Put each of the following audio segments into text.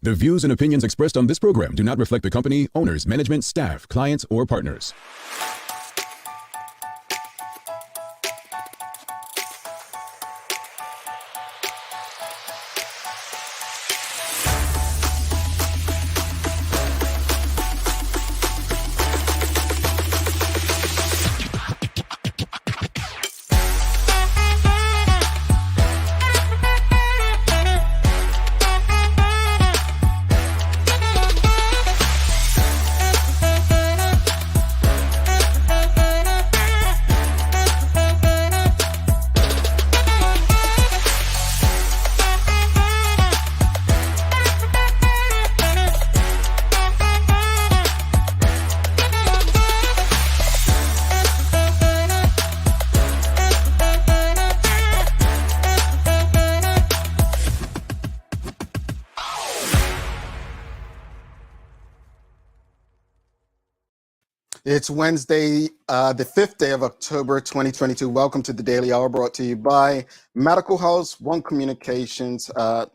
The views and opinions expressed on this program do not reflect the company, owners, management, staff, clients, or partners. It's Wednesday, the 5th day of October, 2022. Welcome to the Daily Hour, brought to you by Medical House, One Communications, and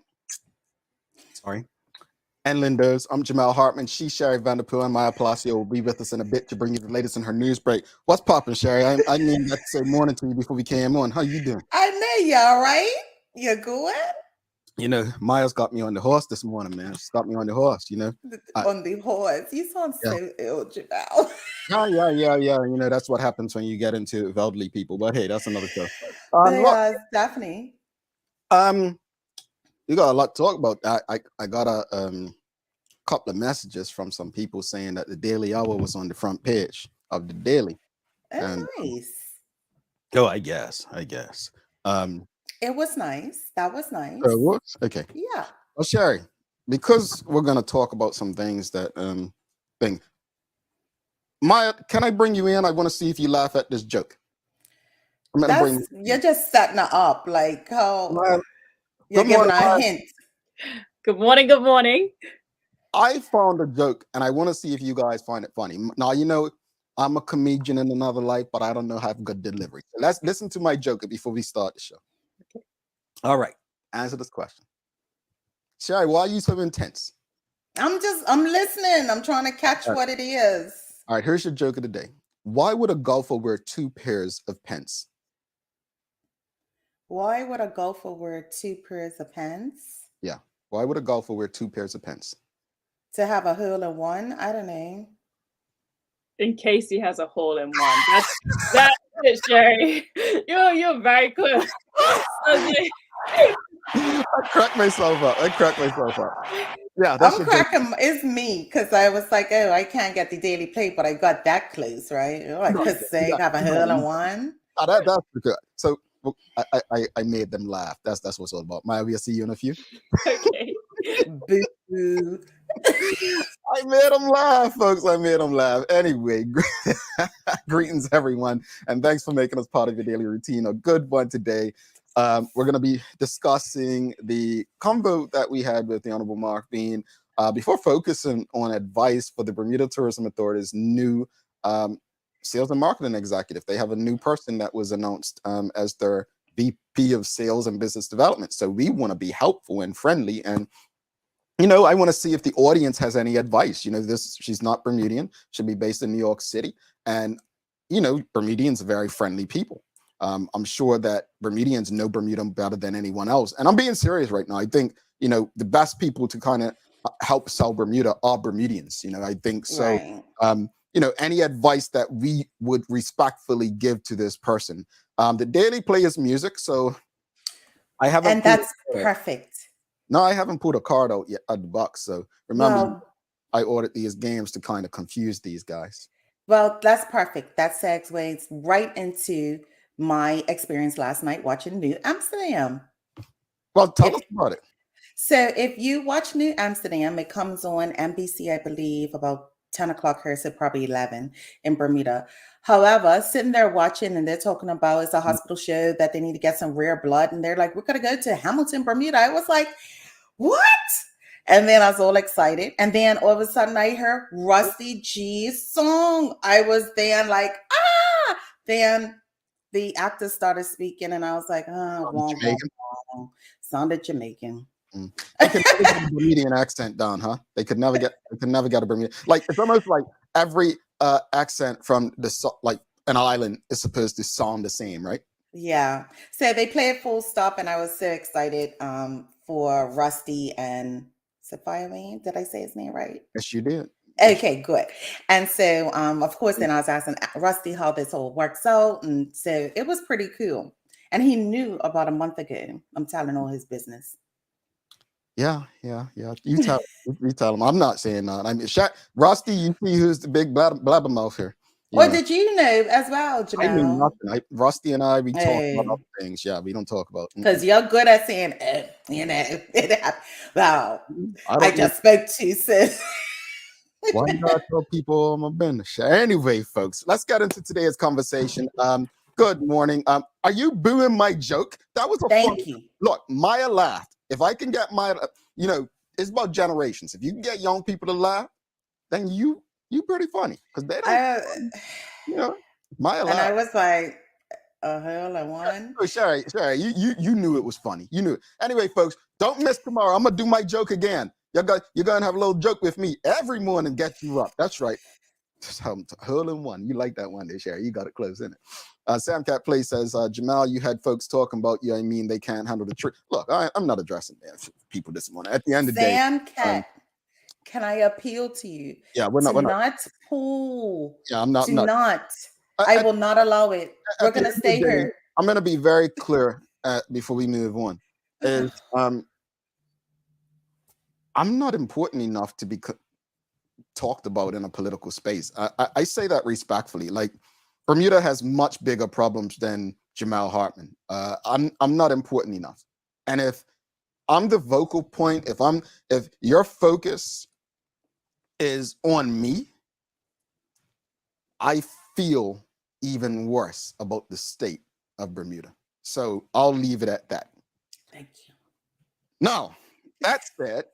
Lindos. I'm Jamel Hartman. She's Sherry Vanderpool, and Maya Palacio will be with us in a bit to bring you the latest in her news break. What's popping, Sherry? I mean, I say morning to you before we came on. How you doing? I know you all right. You good? You know, Maya's got me on the horse this morning, man. She's got me on the horse, you know. On the horse. You sound so ill, Jamel. Yeah. You know, that's what happens when you get into elderly people. But hey, that's another show. Stephanie. You got a lot to talk about. I got a couple of messages from some people saying that the Daily Hour was on the front page of the Daily. Nice. I guess. It was nice. That was nice. It was? Okay. Yeah. Well, Sherry, because we're gonna talk about some things that Maya, can I bring you in? I want to see if you laugh at this joke. You're just setting it up, like how you're giving a hint. Good morning. I found a joke, and I want to see if you guys find it funny. Now, you know, I'm a comedian in another life, but I don't know how to have good delivery. So let's listen to my joke before we start the show. Okay. All right. Answer this question. Sherry, why are you so intense? I'm listening. I'm trying to catch what it is. All right, here's your joke of the day. Why would a golfer wear 2 pairs of pants? Why would a golfer wear 2 pairs of pants? Yeah. Why would a golfer wear 2 pairs of pants? To have a hole in one? I don't know. In case he has a hole in one. That's it, Sherry. You're very close. Okay. I cracked myself up. Yeah, that's I'm cracking. It's me because I was like, oh, I can't get the Daily Plate, but I got that close, right? I could say have a hole in one. That's good. So I made them laugh. That's what it's all about. Maya, we'll see you in a few. Okay. Boo. I made them laugh, folks. Anyway, greetings, everyone, and thanks for making us part of your daily routine. A good one today. We're going to be discussing the convo that we had with the Honourable Marc Bean before focusing on advice for the Bermuda Tourism Authority's new sales and marketing executive. They have a new person that was announced as their VP of Sales and Business Development. So we want to be helpful and friendly. And, you know, I want to see if the audience has any advice. You know, she's not Bermudian. She'll be based in New York City. And, you know, Bermudians are very friendly people. I'm sure that Bermudians know Bermuda better than anyone else. And I'm being serious right now. I think, you know, the best people to kind of help sell Bermuda are Bermudians. You know, I think so. Right. You know, any advice that we would respectfully give to this person. The Daily Play is music, so I haven't. And that's perfect. No, I haven't put a card out yet at the box. So remember, I ordered these games to kind of confuse these guys. Well, that's perfect. That segues right into my experience last night watching New Amsterdam. Well, tell us about it. So if you watch New Amsterdam, it comes on NBC, I believe, about 10 o'clock here, so probably 11 in Bermuda. However, sitting there watching and they're talking about it's a hospital show that they need to get some rare blood. And they're like, we're going to go to Hamilton, Bermuda. I was like, what? And then I was all excited. And then all of a sudden I heard Rusty G's song. I was then like, ah! Then the actor started speaking and I was like, oh, sounded Jamaican. They could never get a Bermudian accent down, huh? They could never get a Bermudian. Like it's almost like every accent from like an island is supposed to sound the same, right? Yeah. So they played Full Stop, and I was so excited for Rusty and Sophia Wayne. Did I say his name right? Yes, you did. Okay, good. And so, of course, then I was asking Rusty how this all works out, and so it was pretty cool. And he knew about a month ago. I'm telling all his business. Yeah. You tell him. I'm not saying that. I mean, Rusty, you see who's the big blabbermouth here. Or did you know as well, I knew Jamel? nothing. Rusty and I, we talk about other things. Yeah, we don't talk about. Because you're good at saying, well, I just spoke to sis. Why you gotta tell people I'm a business? Anyway, folks, let's get into today's conversation. Good morning. Are you booing my joke? That was a Thank you. Look, Maya laughed. If I can get Maya, it's about generations. If you can get young people to laugh, then you pretty funny because they don't. Maya laughed. And I was like, hell, I won. Oh, Sherry, you knew it was funny. You knew it. Anyway, folks, don't miss tomorrow. I'm gonna do my joke again. You're gonna have a little joke with me every morning. Get you up. That's right. Hole in one. You like that one there, Sherry. You got it close, in it. Sam Cat Play says, Jamal, you had folks talking about you. I mean, they can't handle the truth. Look, I'm not addressing people this morning. At the end of the day, Sam Cat, can I appeal to you? Yeah, we're not pull. Yeah, I'm not. I will not allow it. We're gonna stay here. I'm gonna be very clear before we move on. Is I'm not important enough to be talked about in a political space. I say that respectfully. Like Bermuda has much bigger problems than Jamal Hartman. I'm not important enough. And if I'm the vocal point, if your focus is on me, I feel even worse about the state of Bermuda. So I'll leave it at that. Thank you. Now, that said,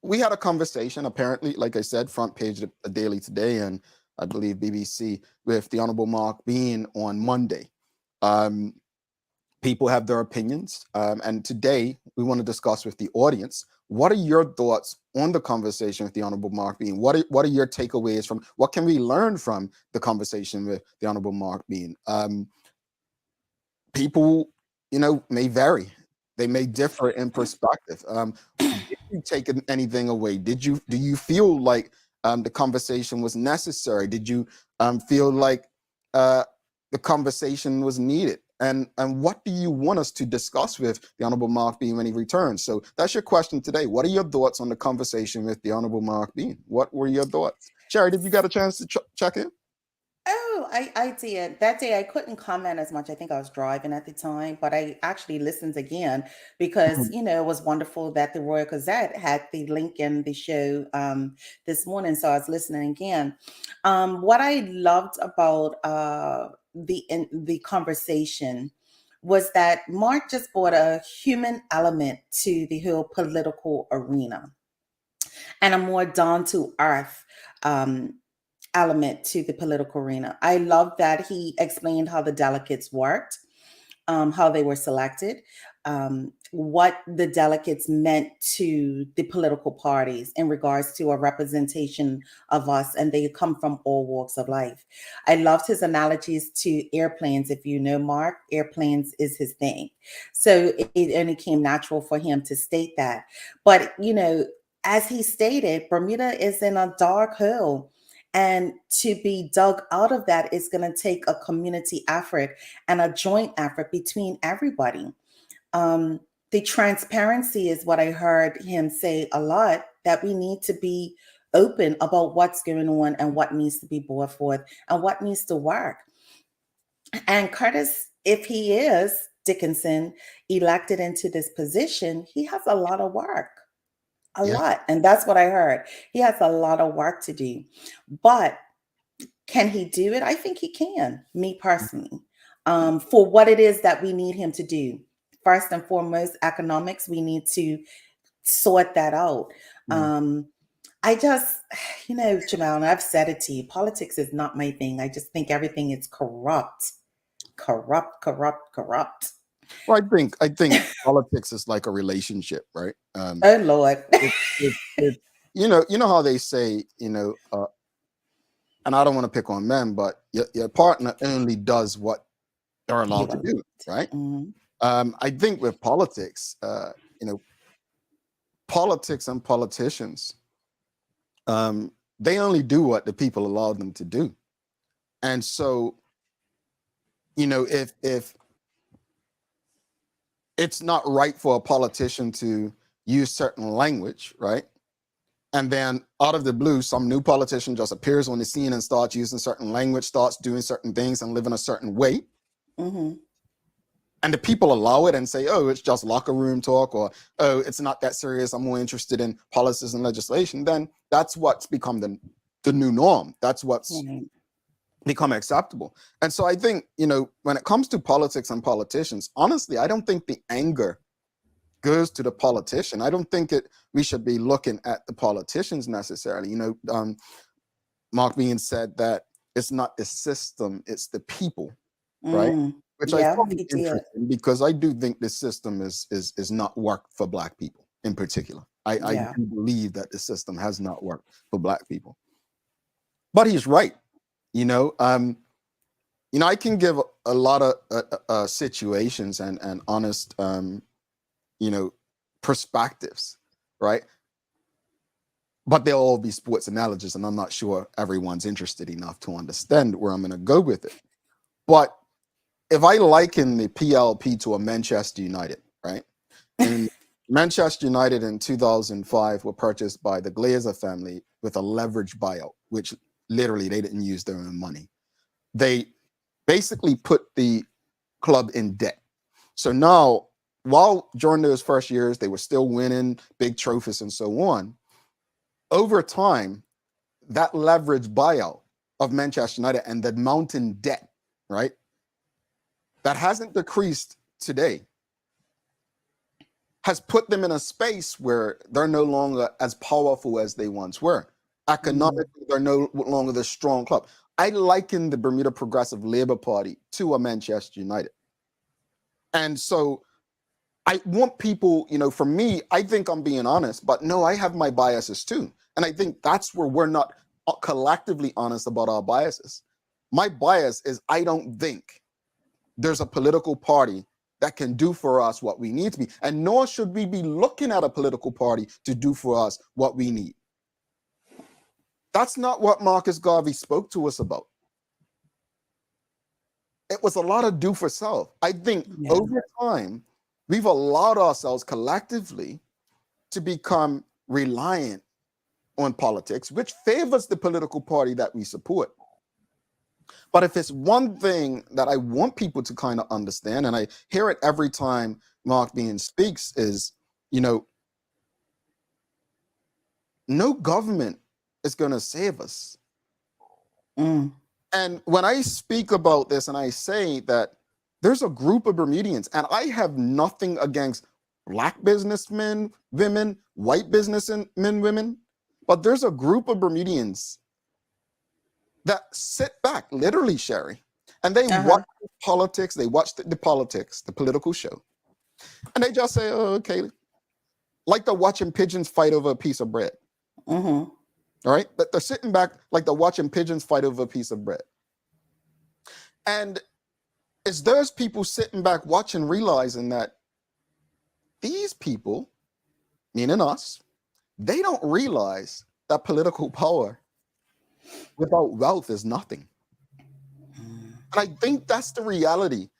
we had a conversation, apparently, like I said, front page of the Daily Today and I believe BBC with the Honourable Marc Bean on Monday. People have their opinions. And today we want to discuss with the audience, what are your thoughts on the conversation with the Honourable Marc Bean? What are your takeaways from, what can we learn from the conversation with the Honourable Marc Bean? People, may vary. They may differ in perspective. Did you take anything away? Do you feel like the conversation was necessary? Did you feel like the conversation was needed? And what do you want us to discuss with the Honourable Marc Bean when he returns? So that's your question today. What are your thoughts on the conversation with the Honourable Marc Bean? What were your thoughts? Sherry, did you get a chance to check in? Oh, I did. That day I couldn't comment as much. I think I was driving at the time, but I actually listened again because, it was wonderful that the Royal Gazette had the link in the show this morning. So I was listening again. What I loved about the conversation was that Mark just brought a human element to the whole political arena and a more down to earth element to the political arena. I love that he explained how the delegates worked, how they were selected, what the delegates meant to the political parties in regards to a representation of us, and they come from all walks of life. I loved his analogies to airplanes. If you know Mark, airplanes is his thing. So it only came natural for him to state that. But, as he stated, Bermuda is in a dark hole. And to be dug out of that is going to take a community effort and a joint effort between everybody. The transparency is what I heard him say a lot, that we need to be open about what's going on and what needs to be brought forth and what needs to work. And Curtis, if he is Dickinson elected into this position, he has a lot of work. A lot. And that's what I heard. He has a lot of work to do. But can he do it? I think he can, me personally, for what it is that we need him to do. First and foremost, economics, we need to sort that out. I just, Jamal, and I've said it to you, politics is not my thing. I just think everything is corrupt. Well, I think politics is like a relationship, right? Oh Lord. It you know how they say, and I don't want to pick on men, but your partner only does what they're You allowed to want. do, right? Mhm. I think with politics, politics and politicians, they only do what the people allow them to do. And so, if it's not right for a politician to use certain language, right? And then out of the blue, some new politician just appears on the scene and starts using certain language, starts doing certain things and living a certain way. Mhm. And the people allow it and say, oh, it's just locker room talk, or, oh, it's not that serious. I'm more interested in policies and legislation. Then that's what's become the new norm. That's what's Right. become acceptable. And so I think, when it comes to politics and politicians, honestly, I don't think the anger goes to the politician. I don't think we should be looking at the politicians necessarily. Marc Bean said that it's not the system, it's the people, right? Mm. Which I Yeah, find he did. interesting because I do think the system is not worked for Black people in particular. I Yeah. do believe that the system has not worked for Black people. But he's right. I can give a lot of situations and honest perspectives, right? But they'll all be sports analogies, and I'm not sure everyone's interested enough to understand where I'm going to go with it. But if I liken the PLP to a Manchester United, right? And Manchester United in 2005 were purchased by the Glazer family with a leverage buyout, which literally they didn't use their own money. They basically put the club in debt. So now, while during those first years they were still winning big trophies and so on, over time, that leverage buyout of Manchester United and the mountain debt, right, that hasn't decreased today, has put them in a space where they're no longer as powerful as they once were. Economically, they're no longer the strong club. I liken the Bermuda Progressive Labour Party to a Manchester United. And so I want people, for me, I think I'm being honest, but no, I have my biases too. And I think that's where we're not collectively honest about our biases. My bias is I don't think there's a political party that can do for us what we need to be. And nor should we be looking at a political party to do for us what we need. That's not what Marcus Garvey spoke to us about. It was a lot of do for self. I think over time, we've allowed ourselves collectively to become reliant on politics, which favors the political party that we support. But if it's one thing that I want people to kind of understand, and I hear it every time Marc Bean speaks, is, no government is going to save us. And when I speak about this and I say that there's a group of Bermudians, and I have nothing against Black businessmen, women, white businessmen, women, but there's a group of Bermudians that sit back, literally, Sherry, and they watch politics, they watch the politics, the political show, and they just say, oh, okay, like they're watching pigeons fight over a piece of bread. All right, but they're sitting back like they're watching pigeons fight over a piece of bread. And it's those people sitting back watching, realizing that these people, meaning us, they don't realize that political power without wealth is nothing. And I think that's the reality.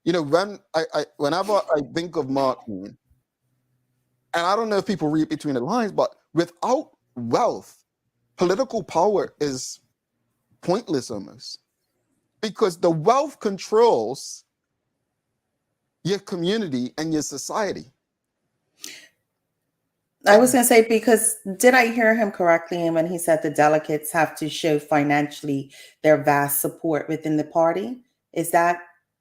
Whenever I think of Marc Bean, and I don't know if people read between the lines, but without wealth, political power is pointless almost, because the wealth controls your community and your society. I was going to say, because did I hear him correctly when he said the delegates have to show financially their vast support within the party? Is that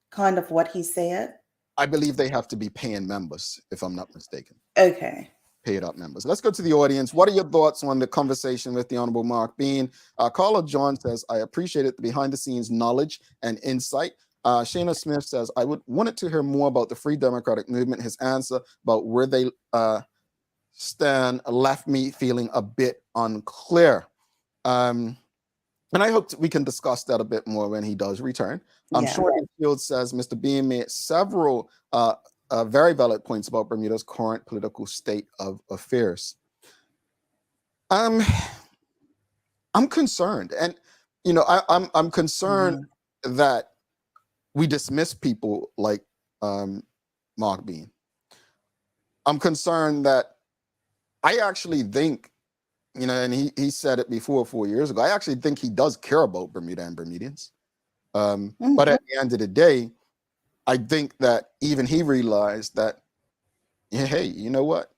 kind of what he said? I believe they have to be paying members, if I'm not mistaken. Okay. Paid up members. Let's go to the audience. What are your thoughts on the conversation with the Honourable Marc Bean? Carla John says, I appreciate it, the behind the scenes knowledge and insight. Shayna Smith says, I wanted to hear more about the Free Democratic Movement. His answer about where they stand left me feeling a bit unclear. And I hope we can discuss that a bit more when he does return. Sean Fields says, Mr. Bean made several very valid points about Bermuda's current political state of affairs. I'm concerned, and I'm concerned that we dismiss people like Marc Bean. I'm concerned that I actually think, and he said it before 4 years ago, I actually think he does care about Bermuda and Bermudians. But at the end of the day, I think that even he realized that, hey, you know what?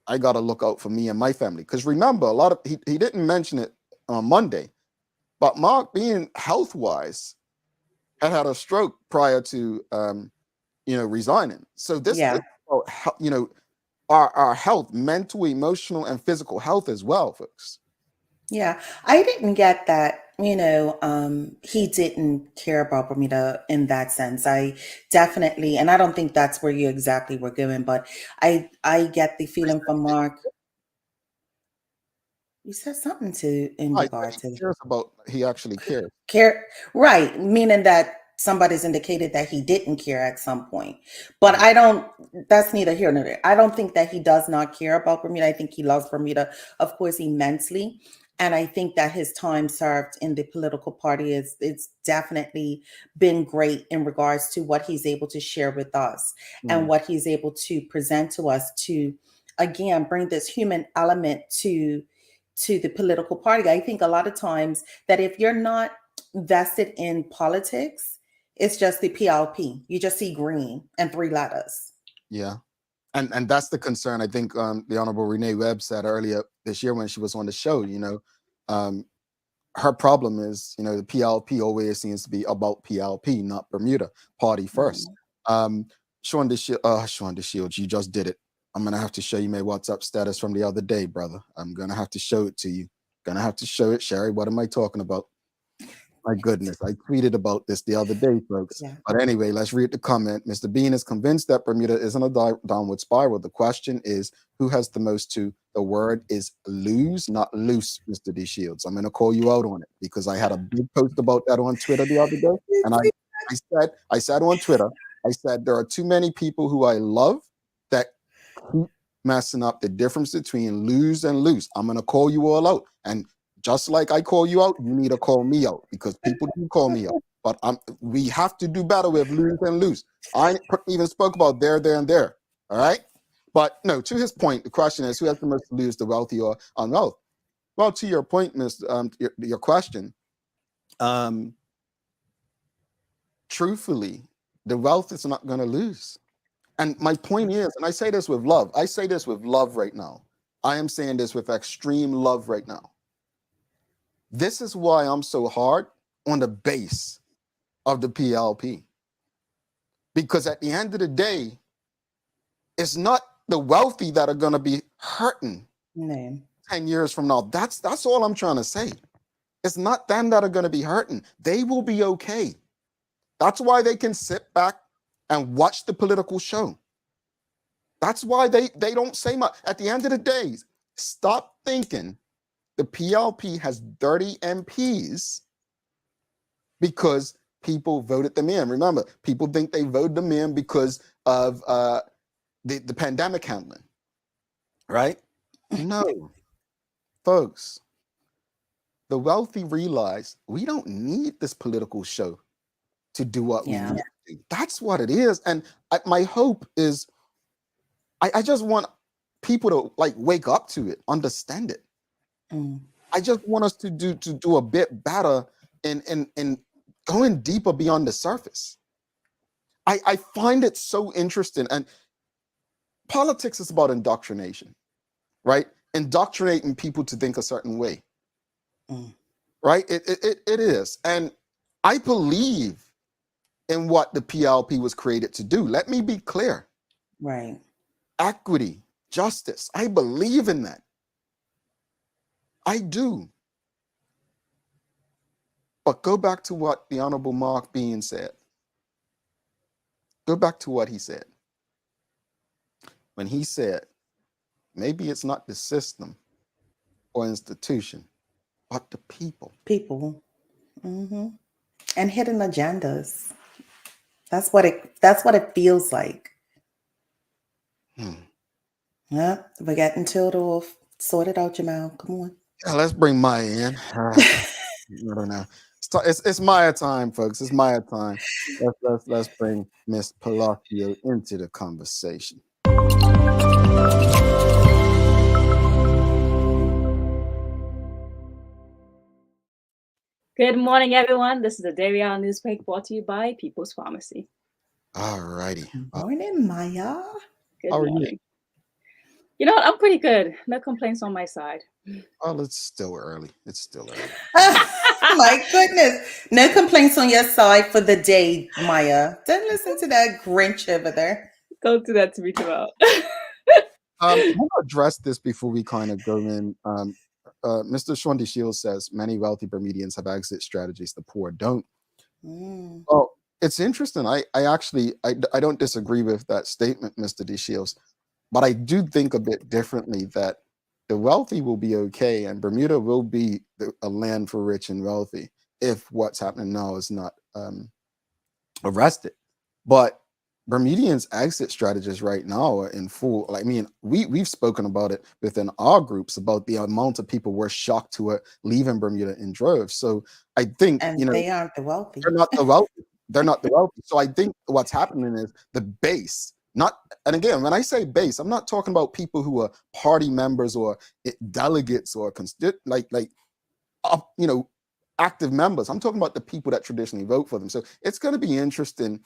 I got to look out for me and my family. Because remember, he didn't mention it on Monday, but Marc Bean, health-wise, had a stroke prior to, resigning. So this is about, our health, mental, emotional, and physical health as well, folks. Yeah, I didn't get that, he didn't care about Bermuda in that sense. I definitely, and I don't think that's where you exactly were going, but I get the feeling from Marc. You said something in regard to cares about, he actually cares. Right, meaning that somebody's indicated that he didn't care at some point. But that's neither here nor there. I don't think that he does not care about Bermuda. I think he loves Bermuda, of course, immensely. And I think that his time served in the political party it's definitely been great in regards to what he's able to share with us and what he's able to present to us to, again, bring this human element to the political party. I think a lot of times that if you're not vested in politics, it's just the PLP. You just see green and 3 letters. Yeah. And that's the concern. I think the Honorable Renee Webb said earlier this year when she was on the show, her problem is, the PLP always seems to be about PLP, not Bermuda, party first. Sean DeShields, you just did it. I'm going to have to show you my WhatsApp status from the other day, brother. I'm going to have to show it to you. Going to have to show it. Sherry, what am I talking about? My goodness, I tweeted about this the other day, folks. Yeah. But anyway, let's read the comment. Mr. Bean is convinced that Bermuda is in a downward spiral. The question is, who has the most to? The word is lose, not loose, Mr. DeShields. I'm going to call you out on it because I had a big post about that on Twitter the other day. And I said on Twitter, I said, there are too many people who I love that keep messing up the difference between lose and loose. I'm going to call you all out. And just like I call you out, you need to call me out because people do call me out. But we have to do better with lose and lose. I even spoke about there, and there. All right. But no, to his point, the question is, who has the most to lose, the wealthy or unwealthy? Well, to your point, your question, truthfully, the wealth is not going to lose. And my point is, and I say this with love. I say this with love right now. I am saying this with extreme love right now. This is why I'm so hard on the base of the PLP. Because at the end of the day, it's not the wealthy that are going to be hurting 10 years from now. That's all I'm trying to say. It's not them that are going to be hurting. They will be okay. That's why they can sit back and watch the political show. That's why they don't say much. At the end of the day, stop thinking the PLP has 30 MPs because people voted them in. Remember, people think they voted them in because of the pandemic handling, right? No, folks, the wealthy realize we don't need this political show to do what we need to do. That's what it is. And my hope is I just want people to wake up to it, understand it. I just want us to do a bit better in going deeper beyond the surface. I find it so interesting. And politics is about indoctrination, right? Indoctrinating people to think a certain way, right? It is. And I believe in what the PLP was created to do. Let me be clear. Right. Equity, justice. I believe in that. I do. But go back to what the Honorable Marc Bean said. go back to what he said. When he said, maybe it's not the system or institution, but the people. People. Hmm. And hidden agendas. That's what it feels like. Yeah, we're getting tilled off. Sort it out, Jamal. Come on. Yeah, let's bring Maya in. I don't know. It's Maya time, folks. It's Maya time. Let's bring Miss Palacio into the conversation. Good morning, everyone. This is the Daily Hour Newsbreak brought to you by People's Pharmacy. All righty. Good morning, Maya. Good How are morning. You know what? I'm pretty good. No complaints on my side. Oh, it's still early. It's still early. My goodness. No complaints on your side for the day, Maya. Don't listen to that Grinch over there. Don't do that to me, Jamal. I want to address this before we kind of go in. Mr. Shwandi Shields says many wealthy Bermudians have exit strategies, the poor don't. Well, it's interesting. I actually don't disagree with that statement, Mr. D. Shields, but I do think a bit differently that the wealthy will be okay and Bermuda will be a land for rich and wealthy if what's happening now is not arrested. But Bermudians' exit strategies right now are in full. Like, I mean, we've spoken about it within our groups about the amount of people we're shocked to it leaving Bermuda in droves. So I think they aren't the wealthy. They're not the wealthy. They're not the wealthy. So I think what's happening is the base. And again, when I say base, I'm not talking about people who are party members or delegates or active members. I'm talking about the people that traditionally vote for them. So it's going to be interesting.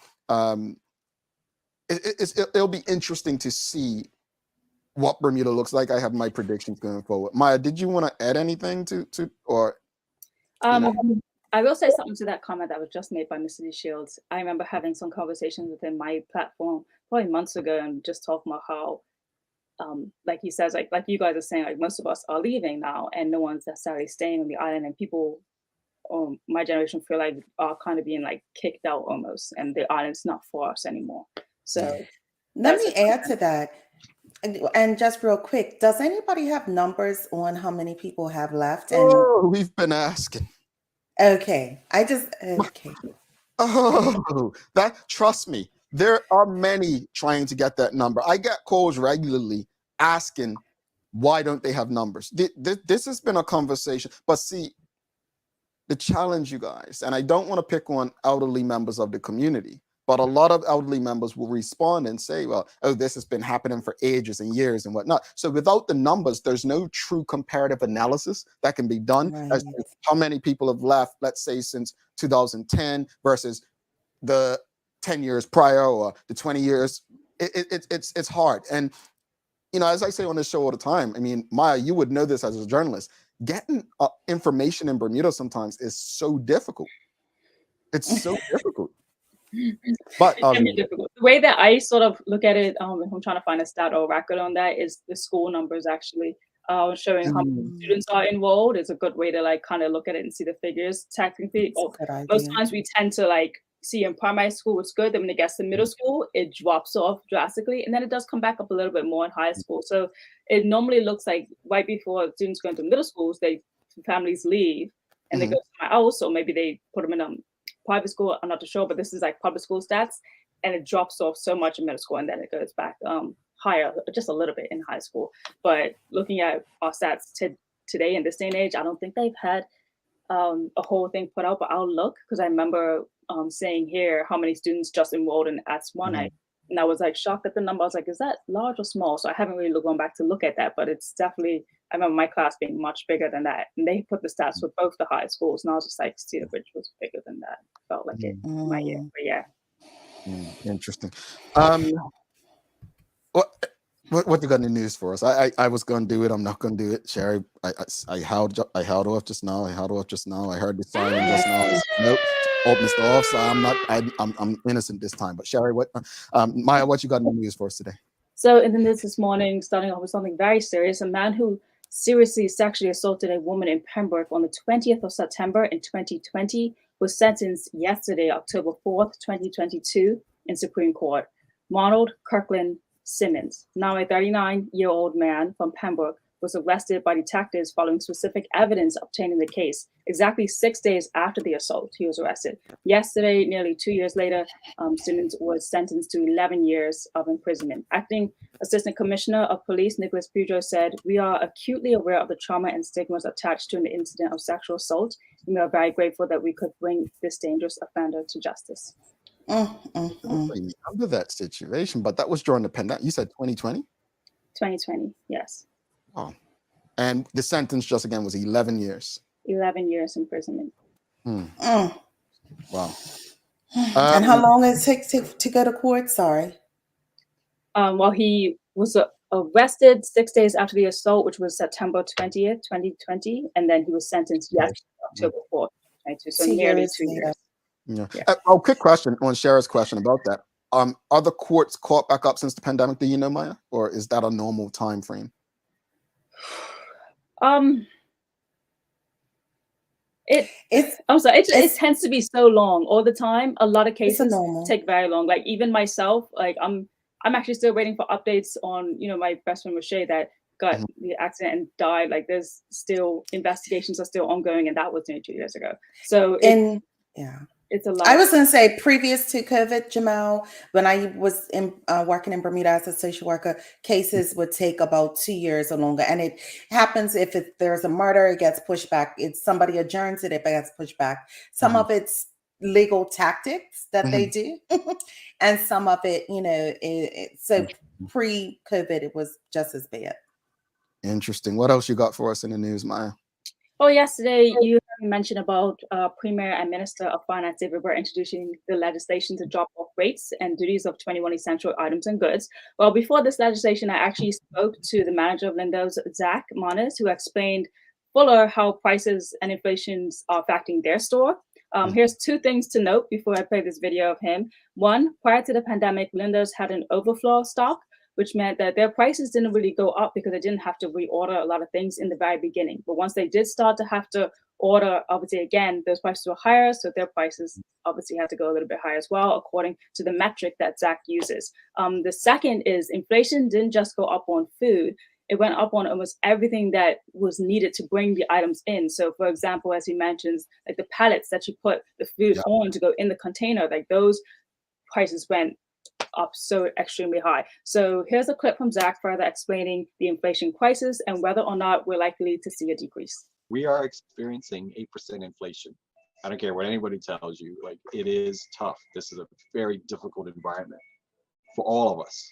It'll be interesting to see what Bermuda looks like. I have my predictions going forward. Maya, did you want to add anything to or? I will say something to that comment that was just made by Mr. D. Shields. I remember having some conversations within my platform probably months ago and just talking about how, like he says, like you guys are saying, like most of us are leaving now and no one's necessarily staying on the island, and people, my generation feel like are kind of being like kicked out almost, and the island's not for us anymore. So let me add to that. And just real quick, does anybody have numbers on how many people have left? And we've been asking. Okay. Oh, trust me, there are many trying to get that number. I get calls regularly asking why don't they have numbers. This has been a conversation, but see, the challenge, you guys, and I don't want to pick on elderly members of the community, but a lot of elderly members will respond and say, well, oh, this has been happening for ages and years and whatnot. So without the numbers, there's no true comparative analysis that can be done as to how many people have left, let's say, since 2010 versus the 10 years prior or the 20 years. It's hard. And, as I say on this show all the time, I mean, Maya, you would know this as a journalist, getting information in Bermuda sometimes is so difficult. It's so difficult. But the way that I sort of look at it, if I'm trying to find a stat or record on that, is the school numbers actually showing how many students are enrolled. Is a good way to like kind of look at it and see the figures. Technically, most times we tend to like see in primary school it's good. Then when it gets to middle school, it drops off drastically, and then it does come back up a little bit more in high school. So it normally looks like right before students go into middle schools, families leave and they go somewhere else, or maybe they put them in private school. I'm not too sure, but this is like public school stats, and it drops off so much in middle school, and then it goes back higher, just a little bit in high school. But looking at our stats today in this day and age, I don't think they've had a whole thing put out, but I'll look, because I remember saying here how many students just enrolled in S1, and I was like shocked at the number. I was like, is that large or small? So I haven't really gone back to look at that, but it's definitely, I remember my class being much bigger than that, and they put the stats for both the high schools, and I was just like, Cedar Bridge was bigger than that. Felt like it in my year, but yeah. Interesting. What you got in the news for us? I was going to do it. I'm not going to do it. Sherry, I held off just now. I heard the siren just now. Nope. Oh, Mr. Off. So I'm innocent this time. But Sherry, Maya, what you got in the news for us today? So in the news this morning, starting off with something very serious, a man who seriously sexually assaulted a woman in Pembroke on the 20th of September in 2020 was sentenced yesterday, October 4th, 2022, in Supreme Court. Ronald Kirkland Simmons, now a 39-year-old man from Pembroke, was arrested by detectives following specific evidence obtained in the case. Exactly 6 days after the assault, he was arrested. Yesterday, nearly 2 years later, Simmons was sentenced to 11 years of imprisonment. Acting Assistant Commissioner of Police Nicholas Pedro said, "We are acutely aware of the trauma and stigmas attached to an incident of sexual assault, and we are very grateful that we could bring this dangerous offender to justice." I remember that situation, but that was during the pandemic. You said 2020? 2020, yes. Oh, and the sentence just again was 11 years. 11 years imprisonment. Wow. And how long it takes to go to court? Sorry. Well, he was arrested 6 days after the assault, which was September 20th, 2020, and then he was sentenced yesterday, October 4th, 2022, so nearly 2 years. Yeah. Quick question on Shara's question about that. Are the courts caught back up since the pandemic? Do you know, Maya, or is that a normal time frame? It tends to be so long all the time. A lot of cases take very long. Like even myself, like I'm actually still waiting for updates on, my best friend Roche that got the accident and died. Like there's still investigations are still ongoing, and that was nearly 2 years ago. So it's a lot. I was going to say, previous to COVID, Jamal, when I was working in Bermuda as a social worker, cases would take about 2 years or longer. And it happens if there's a murder, it gets pushed back. If somebody adjourns it gets pushed back. Some of it's legal tactics that they do. And some of it, so pre-COVID, it was just as bad. Interesting. What else you got for us in the news, Maya? Oh, yesterday you mentioned about Premier and Minister of Finance David Burt introducing the legislation to drop off rates and duties of 21 essential items and goods. Well, before this legislation, I actually spoke to the manager of Lindo's, Zach Monis, who explained fuller how prices and inflations are affecting their store. Here's two things to note before I play this video of him. One, prior to the pandemic, Lindo's had an overflow of stock, which meant that their prices didn't really go up because they didn't have to reorder a lot of things in the very beginning. But once they did start to have to order, obviously, again, those prices were higher. So their prices obviously had to go a little bit higher as well, according to the metric that Zach uses. The second is inflation didn't just go up on food. It went up on almost everything that was needed to bring the items in. So, for example, as he mentions, like the pallets that you put the food on to go in the container, like those prices went up so extremely high. So here's a clip from Zach further explaining the inflation crisis and whether or not we're likely to see a decrease. We are experiencing 8% inflation. I don't care what anybody tells you, like it is tough. This is a very difficult environment for all of us,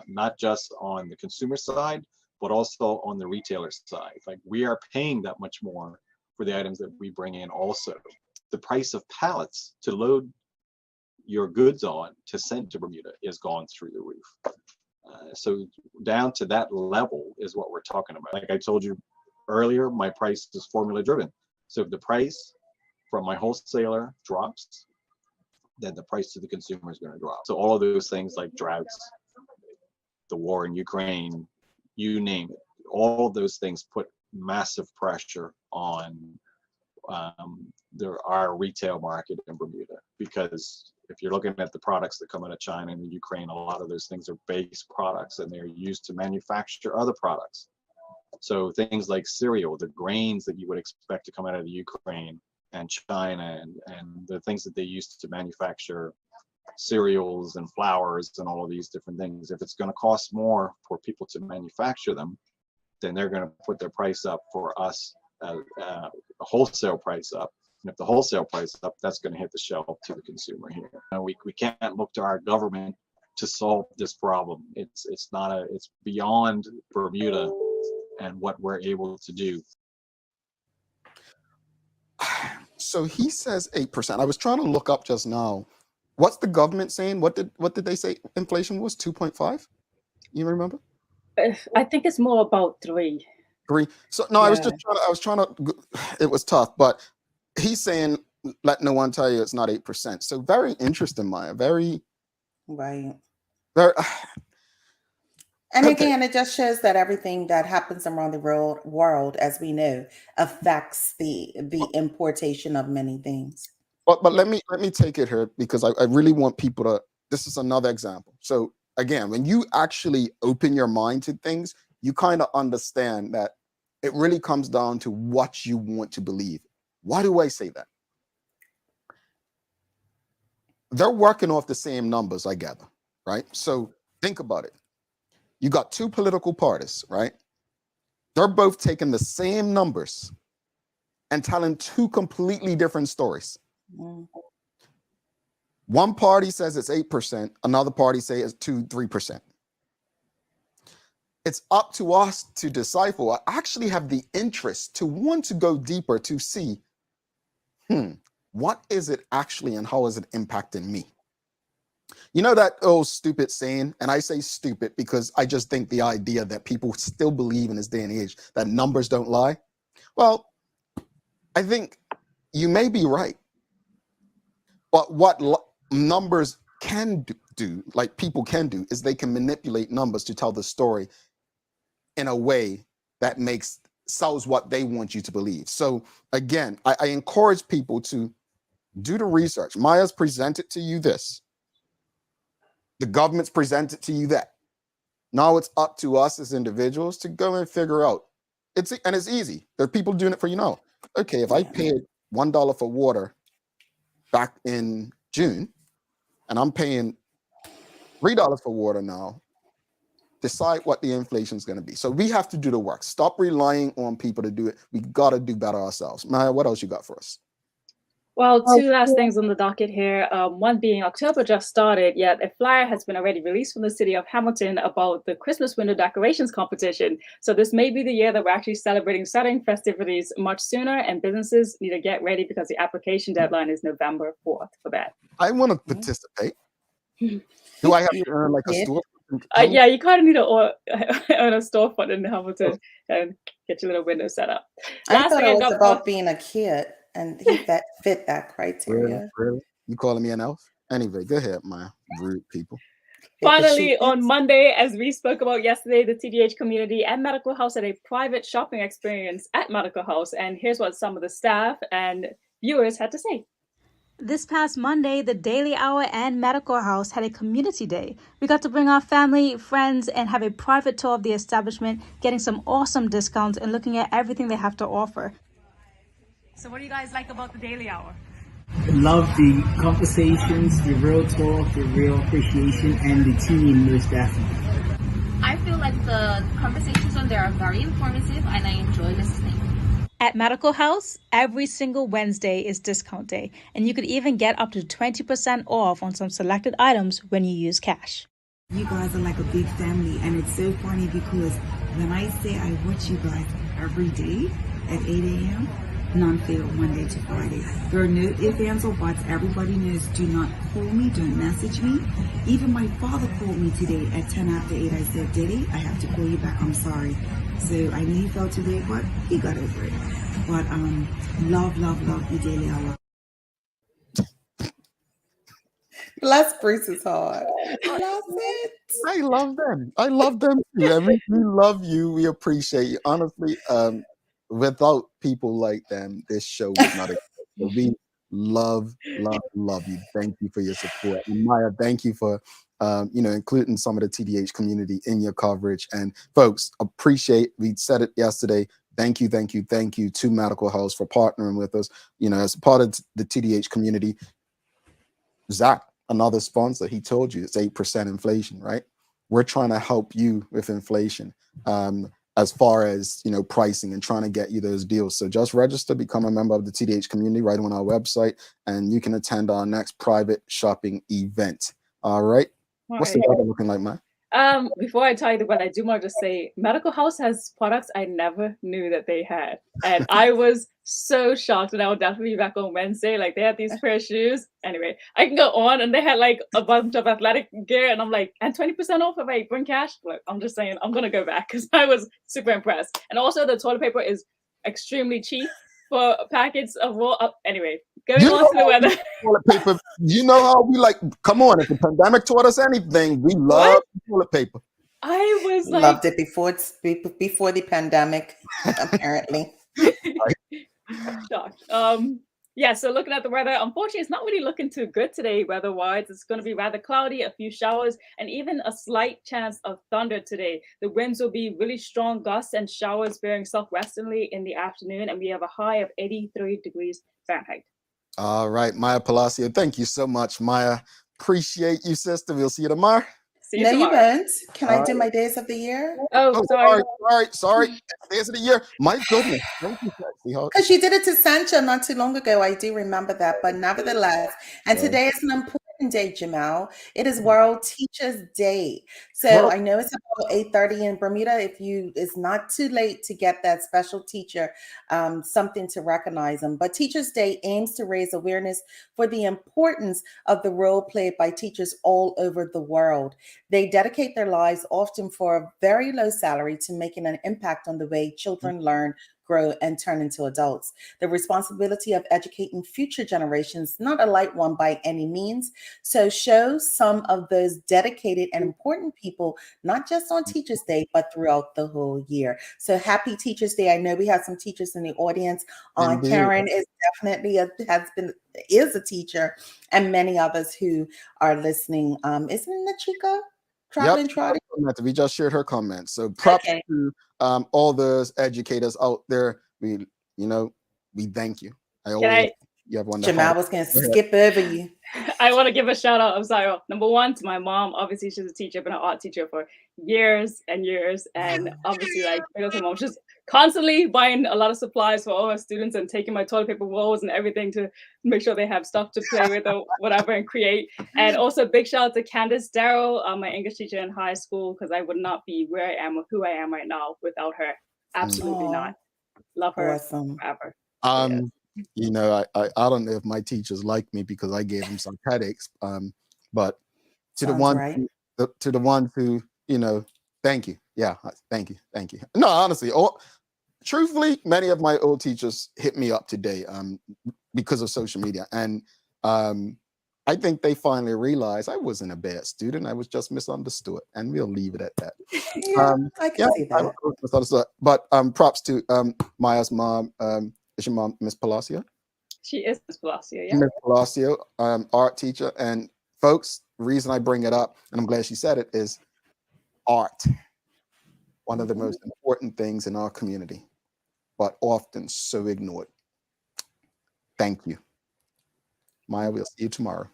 not just on the consumer side, but also on the retailer side. Like we are paying that much more for the items that we bring in also. The price of pallets to load your goods on to send to Bermuda is gone through the roof. So down to that level is what we're talking about. Like I told you earlier, my price is formula driven. So if the price from my wholesaler drops, then the price to the consumer is going to drop. So all of those things like droughts, the war in Ukraine, you name it, all of those things put massive pressure on our retail market in Bermuda, because if you're looking at the products that come out of China and Ukraine, a lot of those things are base products and they're used to manufacture other products. So things like cereal, the grains that you would expect to come out of the Ukraine and China and the things that they used to manufacture cereals and flours and all of these different things, if it's going to cost more for people to manufacture them, then they're going to put their price up for us, a wholesale price up. And if the wholesale price is up, that's going to hit the shelf to the consumer here. We can't look to our government to solve this problem. It's beyond Bermuda and what we're able to do. So he says 8%. I was trying to look up just now. What's the government saying? What did they say inflation was? 2.5? You remember? I think it's more about 3. 3. So no, yeah. I was trying to. It was tough, but he's saying, let no one tell you it's not 8%. So very interesting, Maya. Very right. Very. And again, it just shows that everything that happens around the world, as we know, affects the importation of many things. But let me take it here, because I really want people this is another example. So again, when you actually open your mind to things, you kind of understand that it really comes down to what you want to believe. Why do I say that? They're working off the same numbers, I gather, right? So think about it. You got two political parties, right? They're both taking the same numbers and telling two completely different stories. Mm. One party says it's 8%, another party says it's 2-3%. It's up to us to decipher. I actually have the interest to want to go deeper to see, what is it actually and how is it impacting me? You know that old stupid saying, and I say stupid because I just think the idea that people still believe in this day and age that numbers don't lie. Well, I think you may be right. But what numbers can do, like people can do, is they can manipulate numbers to tell the story in a way that sells what they want you to believe. So again, I encourage people to do the research. Maya's presented to you this. The government's presented to you that. Now it's up to us as individuals to go and figure out. It's easy. There are people doing it for you now. Okay, if I paid $1 for water back in June, and I'm paying $3 for water now, decide what the inflation is going to be. So we have to do the work. Stop relying on people to do it. We got to do better ourselves. Maya, what else you got for us? Well, two last things on the docket here. One being October just started, yet a flyer has been already released from the city of Hamilton about the Christmas window decorations competition. So this may be the year that we're actually celebrating starting festivities much sooner, and businesses need to get ready because the application deadline is November 4th for that. I want to participate. Do I have to earn like a store? Yeah, you kind of need to own a storefront in Hamilton and get your little window set up. I thought it was about being a kid, and he fit that criteria. Really? You calling me an elf? Anyway, go ahead, my rude people. Finally, on Monday, as we spoke about yesterday, the TDH community and Medical House had a private shopping experience at Medical House. And here's what some of the staff and viewers had to say. This past Monday, the Daily Hour and Medical House had a community day. We got to bring our family, friends, and have a private tour of the establishment, getting some awesome discounts and looking at everything they have to offer. So what do you guys like about the Daily Hour? I love the conversations, the real talk, the real appreciation, and the team most definitely. I feel like the conversations on there are very informative and I enjoy listening. At Medical House, every single Wednesday is discount day, and you could even get up to 20% off on some selected items when you use cash. You guys are like a big family, and it's so funny because when I say I watch you guys every day at 8 a.m., non-fail Monday to Friday. There are no ifs, ands, or buts. Everybody knows, do not call me, don't message me. Even my father called me today at 10 after 8. I said, Diddy, I have to call you back, I'm sorry. So I knew he felt today, but he got over it. But love the Daily Hour. Bless Bruce's heart. Love it. I love them. I love them too. I mean, we love you. We appreciate you. Honestly, without people like them, this show would not exist. So we love you. Thank you for your support. And Maya, thank you for including some of the TDH community in your coverage. And folks, appreciate, we said it yesterday. Thank you to Medical House for partnering with us, as part of the TDH community. Zach, another sponsor, he told you it's 8% inflation, right? We're trying to help you with inflation as far as, pricing and trying to get you those deals. So just register, become a member of the TDH community right on our website, and you can attend our next private shopping event. All right. What's the weather looking like, man? Before I tell you what I do want to just say, Medical House has products I never knew that they had. And I was so shocked, and I will definitely be back on Wednesday. Like, they had these pair of shoes. Anyway, I can go on, and they had like a bunch of athletic gear, and I'm like, and 20% off if I bring cash? Look, I'm just saying, I'm going to go back because I was super impressed. And also the toilet paper is extremely cheap for packets of raw. Anyway, going on to the weather. Toilet paper. You know how we like, come on, if the pandemic taught us anything, we love toilet paper. I was like, loved it before the pandemic, apparently. Shocked. Yeah, so looking at the weather, unfortunately, it's not really looking too good today weather-wise. It's going to be rather cloudy, a few showers, and even a slight chance of thunder today. The winds will be really strong gusts and showers veering southwesterly in the afternoon, and we have a high of 83 degrees Fahrenheit. All right, Maya Palacio, thank you so much, Maya. Appreciate you, sister. We'll see you tomorrow. See you No, you tomorrow. won't. Can I do my days of the year? Oh, sorry. Sorry. Days of the year. My goodness. Thank you, sweetheart. Because you did it to Sancho not too long ago. I do remember that. But nevertheless, and Yeah. today is an important day, Jamal. It is World Teachers Day. So Well- I know it's about 8:30 in Bermuda. It's not too late to get that special teacher something to recognize them. But Teachers Day aims to raise awareness for the importance of the role played by teachers all over the world. They dedicate their lives often for a very low salary to making an impact on the way children learn, grow, and turn into adults. The responsibility of educating future generations, not a light one by any means. So show some of those dedicated and important people, not just on Teachers Day, but throughout the whole year. So happy Teachers Day. I know we have some teachers in the audience. Aunt Indeed. Karen is definitely is a teacher, and many others who are listening. Isn't it Chica? Traveling Trotty? We just shared her comments. So props to all those educators out there. We thank you. You have one. Jamal was going to skip over you. I want to give a shout out. I'm sorry. Number one, to my mom. Obviously, she's a teacher, been an art teacher for years and years. And obviously, like, my mom, she's constantly buying a lot of supplies for all her students and taking my toilet paper rolls and everything to make sure they have stuff to play with or whatever and create. And also, big shout out to Candace Darrow, my English teacher in high school, because I would not be where I am or who I am right now without her. Absolutely not. Love her forever. I don't know if my teachers like me because I gave them some headaches. But to the ones who thank you. Yeah, thank you. No, honestly, truthfully, many of my old teachers hit me up today because of social media, and I think they finally realized I wasn't a bad student. I was just misunderstood, and we'll leave it at that. I can see that. Misunderstood. But props to Maya's mom. Is your mom Miss Palacio? She is Miss Palacio, yeah. Miss Palacio, art teacher. And folks, the reason I bring it up, and I'm glad she said it, is art. One of the most important things in our community, but often so ignored. Thank you. Maya, we'll see you tomorrow.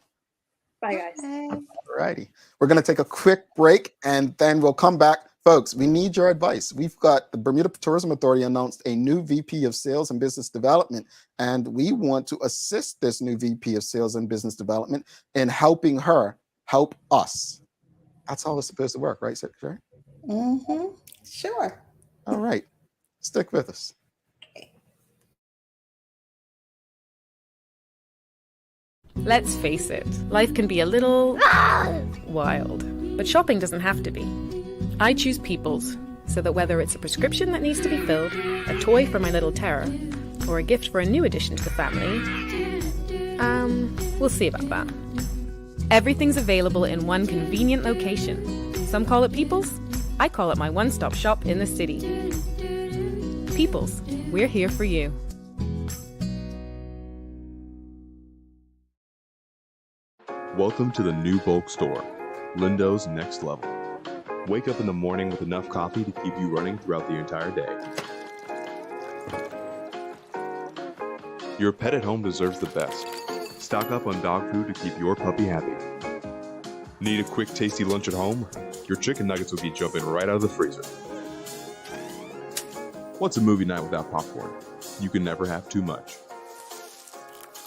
Bye, guys. All righty. We're going to take a quick break, and then we'll come back. Folks, we need your advice. We've got the Bermuda Tourism Authority announced a new VP of Sales and Business Development, and we want to assist this new VP of Sales and Business Development in helping her help us. That's how it's supposed to work, right, Secretary? Mm-hmm. Sure. All right. Stick with us. Let's face it, life can be a little wild, but shopping doesn't have to be. I choose Peoples, so that whether it's a prescription that needs to be filled, a toy for my little terror, or a gift for a new addition to the family, we'll see about that. Everything's available in one convenient location. Some call it Peoples, I call it my one-stop shop in the city. Peoples, we're here for you. Welcome to the new bulk store, Lindo's Next Level. Wake up in the morning with enough coffee to keep you running throughout the entire day. Your pet at home deserves the best. Stock up on dog food to keep your puppy happy. Need a quick, tasty lunch at home? Your chicken nuggets will be jumping right out of the freezer. What's a movie night without popcorn? You can never have too much.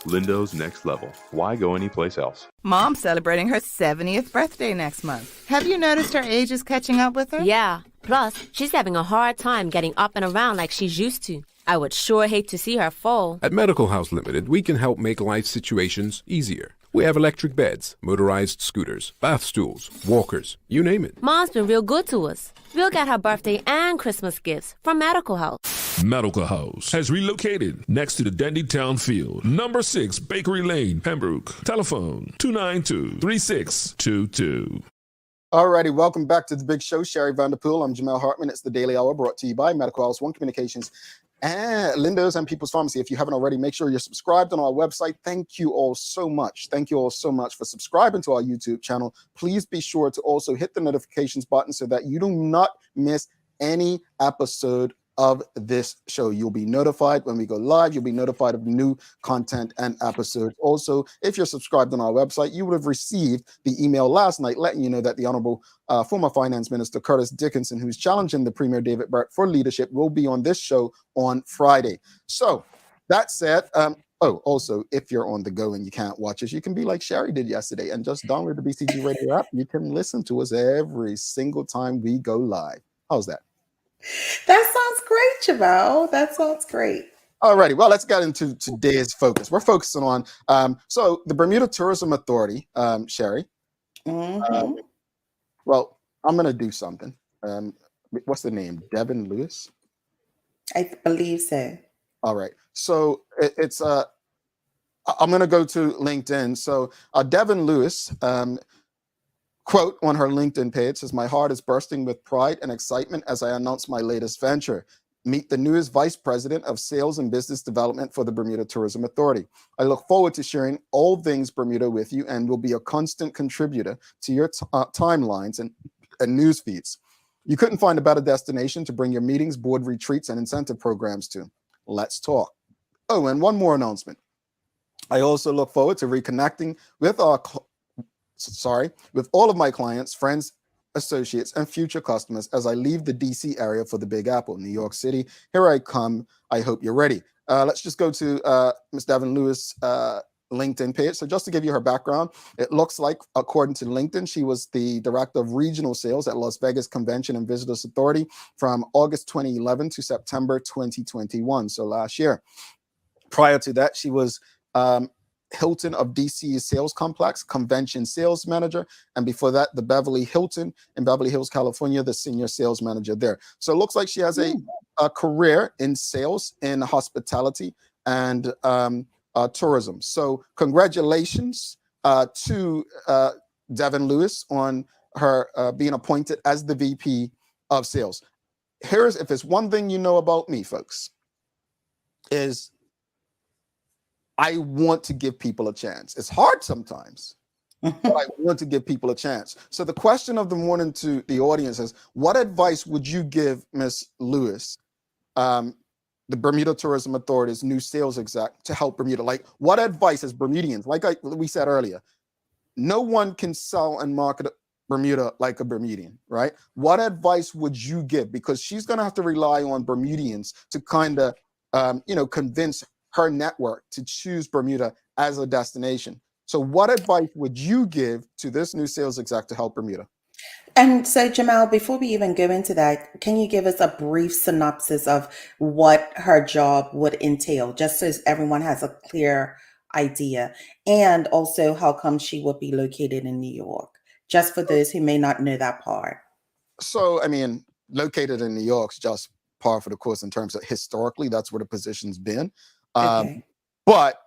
Lindo's Next Level. Why go anyplace else? Mom's celebrating her 70th birthday next month. Have you noticed her age is catching up with her? Yeah. Plus, she's having a hard time getting up and around like she's used to. I would sure hate to see her fall. At Medical House Limited, we can help make life situations easier. We have electric beds, motorized scooters, bath stools, walkers, you name it. Mom's been real good to us. We'll get her birthday and Christmas gifts from Medical House. Medical House has relocated next to the Dandytown Field, number 6 Bakery Lane, Pembroke. Telephone 292-3622. Alrighty, welcome back to the big show. Sherry Vanderpool. I'm Jamel Hartman. It's the Daily Hour brought to you by Medical House One Communications and Lindo's and People's Pharmacy. If you haven't already, make sure you're subscribed on our website. Thank you all so much. Thank you all so much for subscribing to our YouTube channel. Please be sure to also hit the notifications button so that you do not miss any episode of this show. You'll be notified when we go live. You'll be notified of new content and episodes. Also, if you're subscribed on our website, you would have received the email last night letting you know that the Honourable former Finance Minister Curtis Dickinson, who's challenging the Premier David Barrett for leadership, will be on this show on Friday. So that said, also, if you're on the go and you can't watch us, you can be like Sherry did yesterday and just download the BCG Radio app. You can listen to us every single time we go live. How's that? That sounds great, Jamal. That sounds great. All righty. Well, let's get into today's focus. We're focusing on so the Bermuda Tourism Authority, Sherry. Well, I'm going to do something. What's the name? Devin Lewis? I believe so. All right. So it's I'm going to go to LinkedIn. So Devin Lewis, quote on her LinkedIn page says, "My heart is bursting with pride and excitement as I announce my latest venture. Meet the newest Vice President of Sales and Business Development for the Bermuda Tourism Authority. I look forward to sharing all things Bermuda with you and will be a constant contributor to your timelines and news feeds. You couldn't find a better destination to bring your meetings, board retreats, and incentive programs to. Let's talk." Oh, and one more announcement. I also look forward to reconnecting with with all of my clients, friends, associates, and future customers as I leave the DC area for the Big Apple, New York City. Here I come. I hope you're ready. Let's just go to Ms. Devin Lewis' LinkedIn page. So just to give you her background, it looks like, according to LinkedIn, she was the Director of Regional Sales at Las Vegas Convention and Visitors Authority from August 2011 to September 2021, so last year. Prior to that, she was Hilton of DC Sales Complex Convention Sales Manager, and before that, the Beverly Hilton in Beverly Hills, California, the Senior Sales Manager there. So it looks like she has a career in sales, in hospitality, and tourism. So congratulations to Devin Lewis on her being appointed as the VP of Sales. If it's one thing you know about me, folks, is I want to give people a chance. It's hard sometimes, but I want to give people a chance. So the question of the morning to the audience is, what advice would you give Ms. Lewis, the Bermuda Tourism Authority's new sales exec, to help Bermuda? Like, what advice as Bermudians, like we said earlier, no one can sell and market Bermuda like a Bermudian, right? What advice would you give? Because she's going to have to rely on Bermudians to kind of, convince her network to choose Bermuda as a destination. So what advice would you give to this new sales exec to help Bermuda? And so, Jamal, before we even go into that, can you give us a brief synopsis of what her job would entail, just so everyone has a clear idea, and also how come she would be located in New York, just for those who may not know that part? So, I mean, located in New York's just par for the course in terms of historically, that's where the position's been. Okay. But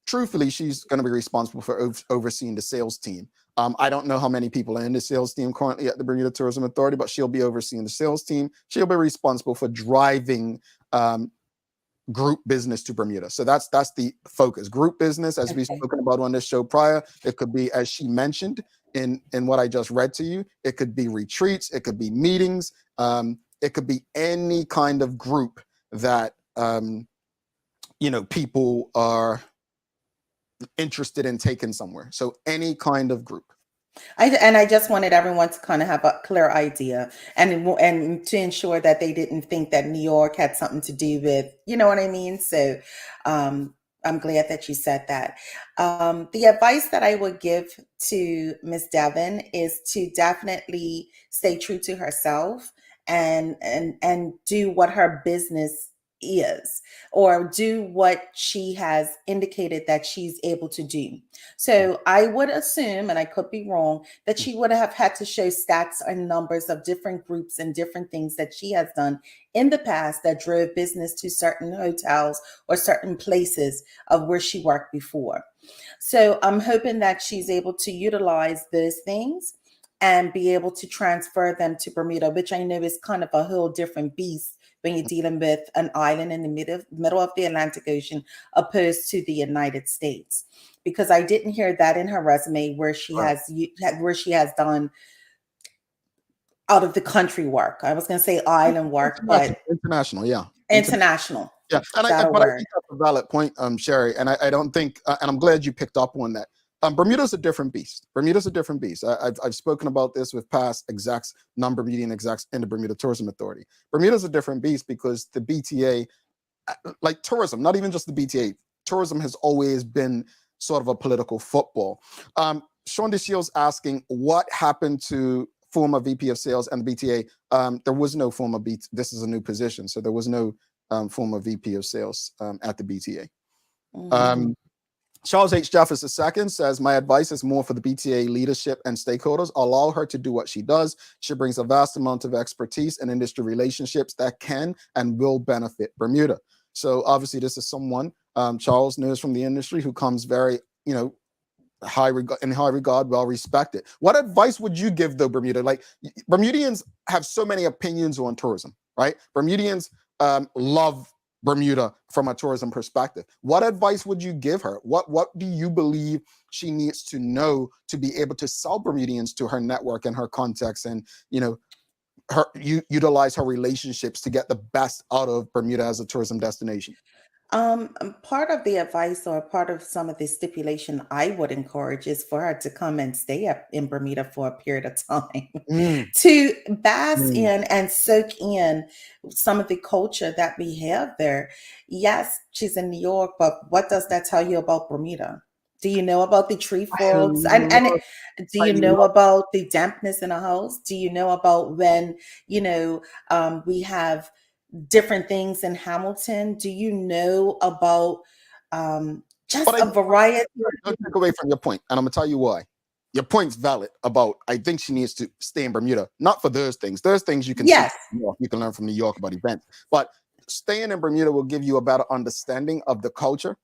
truthfully, she's going to be responsible for overseeing the sales team. I don't know how many people are in the sales team currently at the Bermuda Tourism Authority, but she'll be overseeing the sales team. She'll be responsible for driving group business to Bermuda. So that's the focus. Group business, as we've spoken about on this show prior, it could be, as she mentioned in what I just read to you, it could be retreats, it could be meetings, it could be any kind of group that people are interested in taking somewhere. So any kind of group. I just wanted everyone to kind of have a clear idea and to ensure that they didn't think that New York had something to do with, you know what I mean? So I'm glad that you said that. The advice that I would give to Ms. Devin is to definitely stay true to herself and do what her business is, or do what she has indicated that she's able to do. So I would assume, and I could be wrong, that she would have had to show stats and numbers of different groups and different things that she has done in the past that drove business to certain hotels or certain places of where she worked before. So I'm hoping that she's able to utilize those things and be able to transfer them to Bermuda, which I know is kind of a whole different beast when you're dealing with an island in the middle of the Atlantic Ocean opposed to the United States. Because I didn't hear that in her resume where she has done out of the country work. I was going to say island work, but international, yeah. International. Yeah, and I think that's a valid point, Sherry, and I don't think, and I'm glad you picked up on that. Bermuda's a different beast. Bermuda's a different beast. I've spoken about this with past execs, non-Bermudian execs in the Bermuda Tourism Authority. Bermuda's a different beast because the BTA, like tourism, not even just the BTA, tourism has always been sort of a political football. Sean DeShields asking what happened to former VP of sales and the BTA. There was no former BTA. This is a new position, so there was no former VP of sales at the BTA. Charles H. Jeffers II says, my advice is more for the BTA leadership and stakeholders. Allow her to do what she does. She brings a vast amount of expertise and industry relationships that can and will benefit Bermuda. So obviously this is someone Charles knows from the industry who comes very, in high regard, well respected. What advice would you give though, Bermuda? Like Bermudians have so many opinions on tourism, right? Bermudians love Bermuda from a tourism perspective. What advice would you give her? What do you believe she needs to know to be able to sell Bermudians to her network and her contacts, and utilize her relationships to get the best out of Bermuda as a tourism destination? Part of the advice or part of some of the stipulation I would encourage is for her to come and stay up in Bermuda for a period of time to bask in and soak in some of the culture that we have there. Yes, she's in New York, but what does that tell you about Bermuda? Do you know about the tree frogs? And do you know about the dampness in a house? Do you know about when, we have different things in Hamilton? Do you know about just a variety? Don't take away from your point, and I'm gonna tell you why. Your point's valid about, I think she needs to stay in Bermuda, not for those things. There's things you can see, you can learn from New York about events, but staying in Bermuda will give you a better understanding of the culture,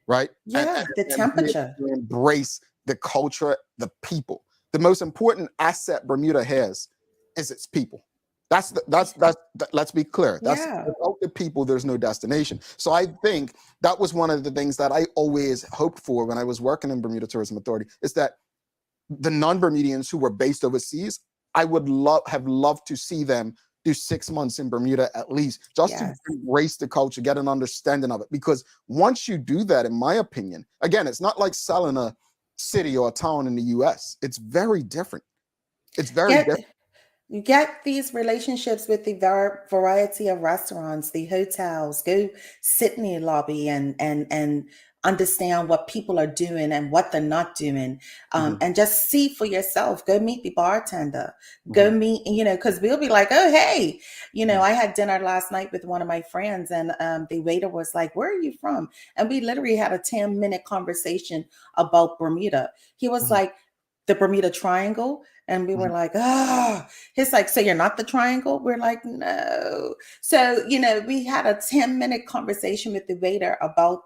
right? Yeah, the temperature. Embrace the culture, the people. The most important asset Bermuda has is its people. Let's be clear. Without the people, there's no destination. So I think that was one of the things that I always hoped for when I was working in Bermuda Tourism Authority, is that the non-Bermudians who were based overseas, I would have loved to see them do 6 months in Bermuda at least, just to embrace the culture, get an understanding of it. Because once you do that, in my opinion, again, it's not like selling a city or a town in the US. It's very different. It's very different. You get these relationships with the variety of restaurants, the hotels. Go sit in the lobby and understand what people are doing and what they're not doing, and just see for yourself. Go meet the bartender. Go meet, because we'll be like, oh, hey, I had dinner last night with one of my friends, and the waiter was like, where are you from? And we literally had a 10-minute conversation about Bermuda. He was like, the Bermuda Triangle. And we were like, he's like, so you're not the triangle? We're like, no. So, we had a 10-minute conversation with the waiter about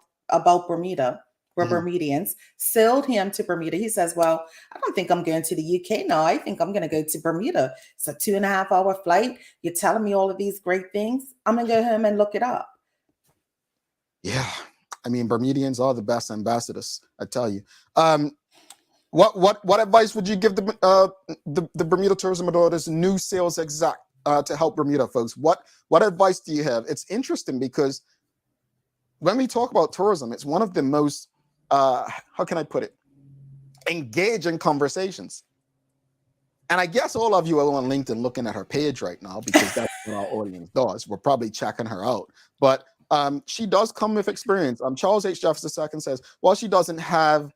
Bermuda. We're Bermudians, sold him to Bermuda. He says, well, I don't think I'm going to the UK. No, I think I'm going to go to Bermuda. It's a 2.5-hour flight. You're telling me all of these great things. I'm going to go home and look it up. Yeah. I mean, Bermudians are the best ambassadors, I tell you. What advice would you give the Bermuda Tourism Authority's new sales exec to help Bermuda folks? What advice do you have? It's interesting because when we talk about tourism, it's one of the most how can I put it, engaging conversations. And I guess all of you are on LinkedIn looking at her page right now, because that's what our audience does. We're probably checking her out, but she does come with experience. Charles H. Jeffers II says, while she doesn't have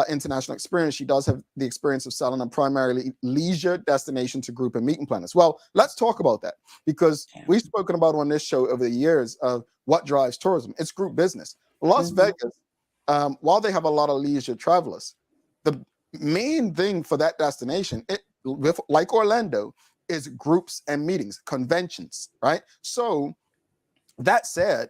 international experience, she does have the experience of selling a primarily leisure destination to group and meeting planners. Well, let's talk about that, because we've spoken about on this show over the years of what drives tourism. It's group business. Las Vegas, while they have a lot of leisure travelers, the main thing for that destination, like Orlando, is groups and meetings, conventions, right? So that said,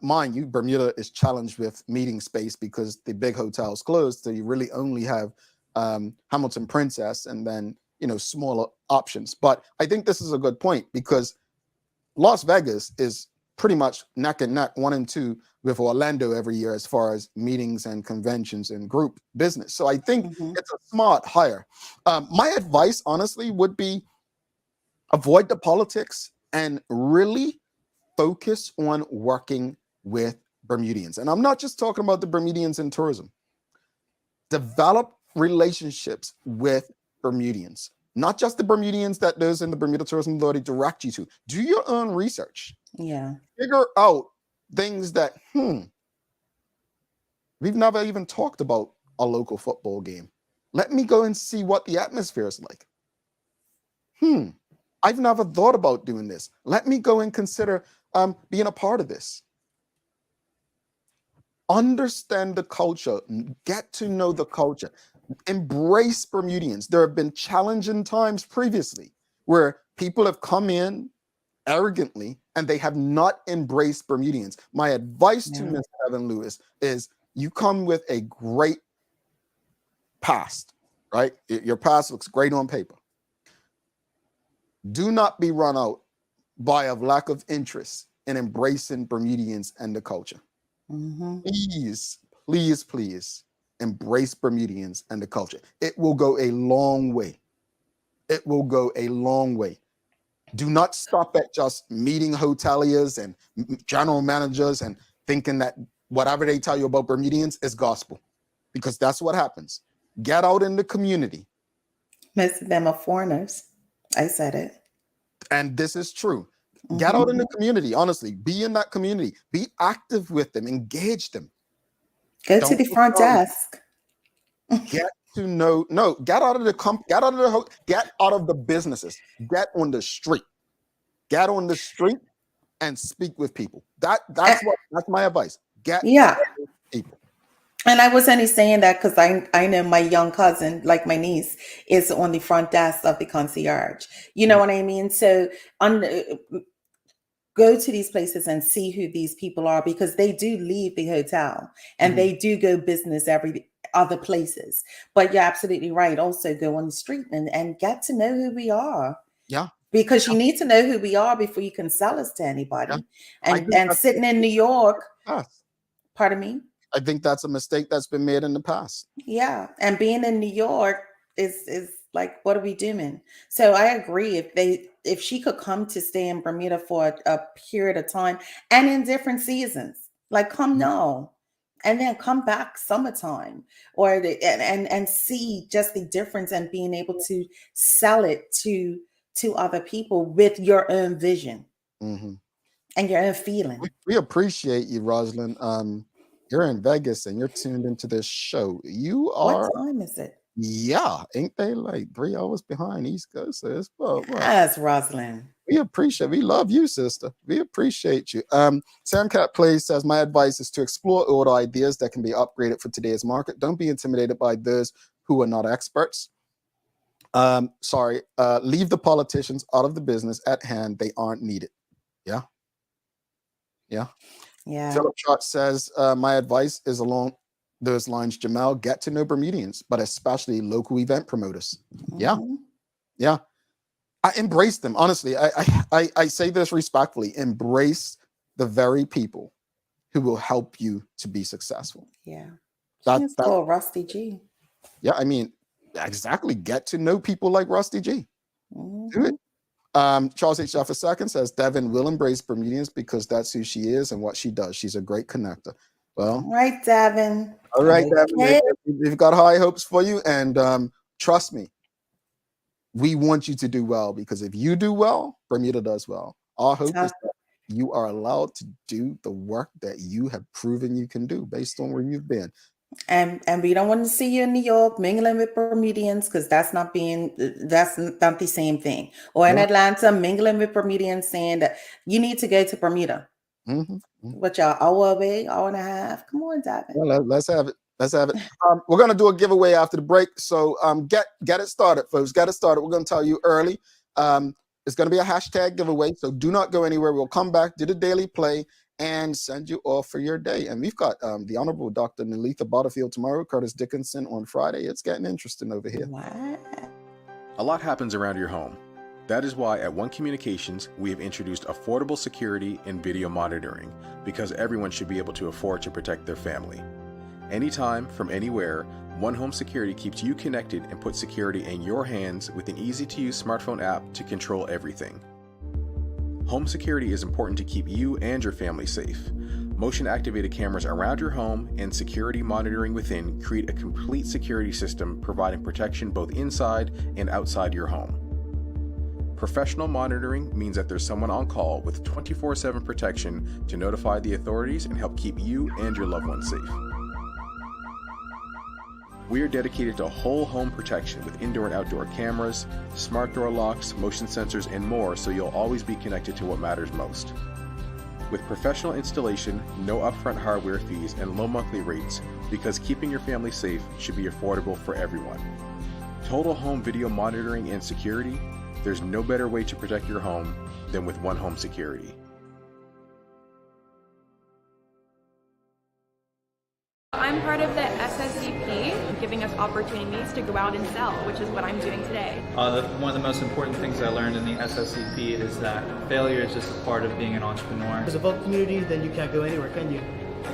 mind you, Bermuda is challenged with meeting space because the big hotels closed. So you really only have Hamilton Princess and then smaller options. But I think this is a good point because Las Vegas is pretty much neck and neck, 1 and 2 with Orlando every year as far as meetings and conventions and group business. So I think it's a smart hire. My advice, honestly, would be avoid the politics and really focus on working with Bermudians. And I'm not just talking about the Bermudians in tourism. Develop relationships with Bermudians, not just the Bermudians that those in the Bermuda Tourism Authority direct you to. Do your own research. Yeah. Figure out things that, we've never even talked about a local football game. Let me go and see what the atmosphere is like. I've never thought about doing this. Let me go and consider being a part of this. Understand the culture, get to know the culture, embrace Bermudians. There have been challenging times previously where people have come in arrogantly and they have not embraced Bermudians. My advice to Ms. Evan Lewis is you come with a great past, right? Your past looks great on paper. Do not be run out by a lack of interest in embracing Bermudians and the culture. Please, please, please embrace Bermudians and the culture. It will go a long way. It will go a long way. Do not stop at just meeting hoteliers and general managers and thinking that whatever they tell you about Bermudians is gospel, because that's what happens. Get out in the community. Most of them are foreigners. I said it. And this is true. Get out in the community, honestly. Be in that community. Be active with them. Engage them. Go to the front desk. Get to know. No, get out of the get out of the businesses. Get on the street. Get on the street and speak with people. That's my advice. Get with people. And I was only saying that because I know my young cousin, like my niece, is on the front desk of the concierge. You know what I mean? So go to these places and see who these people are, because they do leave the hotel and they do go business every other places. But you're absolutely right. Also go on the street and get to know who we are. Yeah. Because you need to know who we are before you can sell us to anybody. Yeah. And sitting in New York, pardon me? I think that's a mistake that's been made in the past. Yeah. And being in New York is like, what are we doing? So I agree. If she could come to stay in Bermuda for a period of time and in different seasons, like come now and then come back summertime, or and see just the difference and being able to sell it to other people with your own vision and your own feeling. We appreciate you, Rosalind. You're in Vegas and you're tuned into this show. You are. What time is it? Yeah, ain't they like 3 hours behind East Coast? So it's Yes, Rosalind. We love you, sister. We appreciate you. Sam Cat Plays says, my advice is to explore all ideas that can be upgraded for today's market. Don't be intimidated by those who are not experts. Leave the politicians out of the business at hand. They aren't needed. Yeah. Philip Trott says, my advice is along those lines, Jamel, get to know Bermudians, but especially local event promoters. Yeah. I embrace them. Honestly, I say this respectfully. Embrace the very people who will help you to be successful. Yeah. That's called Rusty G. Yeah, I mean, exactly. Get to know people like Rusty G. Do it. Charles H. Jeff II says, Devin will embrace Bermudians because that's who she is and what she does. She's a great connector. Well, all right, Devin. All right, Devin. We've got high hopes for you. And trust me, we want you to do well, because if you do well, Bermuda does well. Our hope is that you are allowed to do the work that you have proven you can do based on where you've been. And we don't want to see you in New York mingling with Bermudians, because that's not the same thing. Or in Atlanta mingling with Bermudians, saying that you need to go to Bermuda. What y'all, hour away, hour and a half? Come on, Devin. Well, let's have it. We're gonna do a giveaway after the break. So get it started, folks. Get it started. We're gonna tell you early. It's gonna be a hashtag giveaway. So do not go anywhere. We'll come back, do the daily play, and send you off for your day. And we've got the Honorable Dr. Nalitha Butterfield tomorrow, Curtis Dickinson on Friday. It's getting interesting over here. What? A lot happens around your home. That is why at One Communications, we have introduced affordable security and video monitoring, because everyone should be able to afford to protect their family. Anytime, from anywhere, One Home Security keeps you connected and puts security in your hands with an easy-to-use smartphone app to control everything. Home security is important to keep you and your family safe. Motion-activated cameras around your home and security monitoring within create a complete security system providing protection both inside and outside your home. Professional monitoring means that there's someone on call with 24/7 protection to notify the authorities and help keep you and your loved ones safe. We are dedicated to whole home protection with indoor and outdoor cameras, smart door locks, motion sensors, and more, so you'll always be connected to what matters most. With professional installation, no upfront hardware fees, and low monthly rates, because keeping your family safe should be affordable for everyone. Total home video monitoring and security, there's no better way to protect your home than with One Home Security. I'm part of the SSCP, giving us opportunities to go out and sell, which is what I'm doing today. One of the most important things I learned in the SSCP is that failure is just a part of being an entrepreneur. There's a vote community, then you can't go anywhere, can you?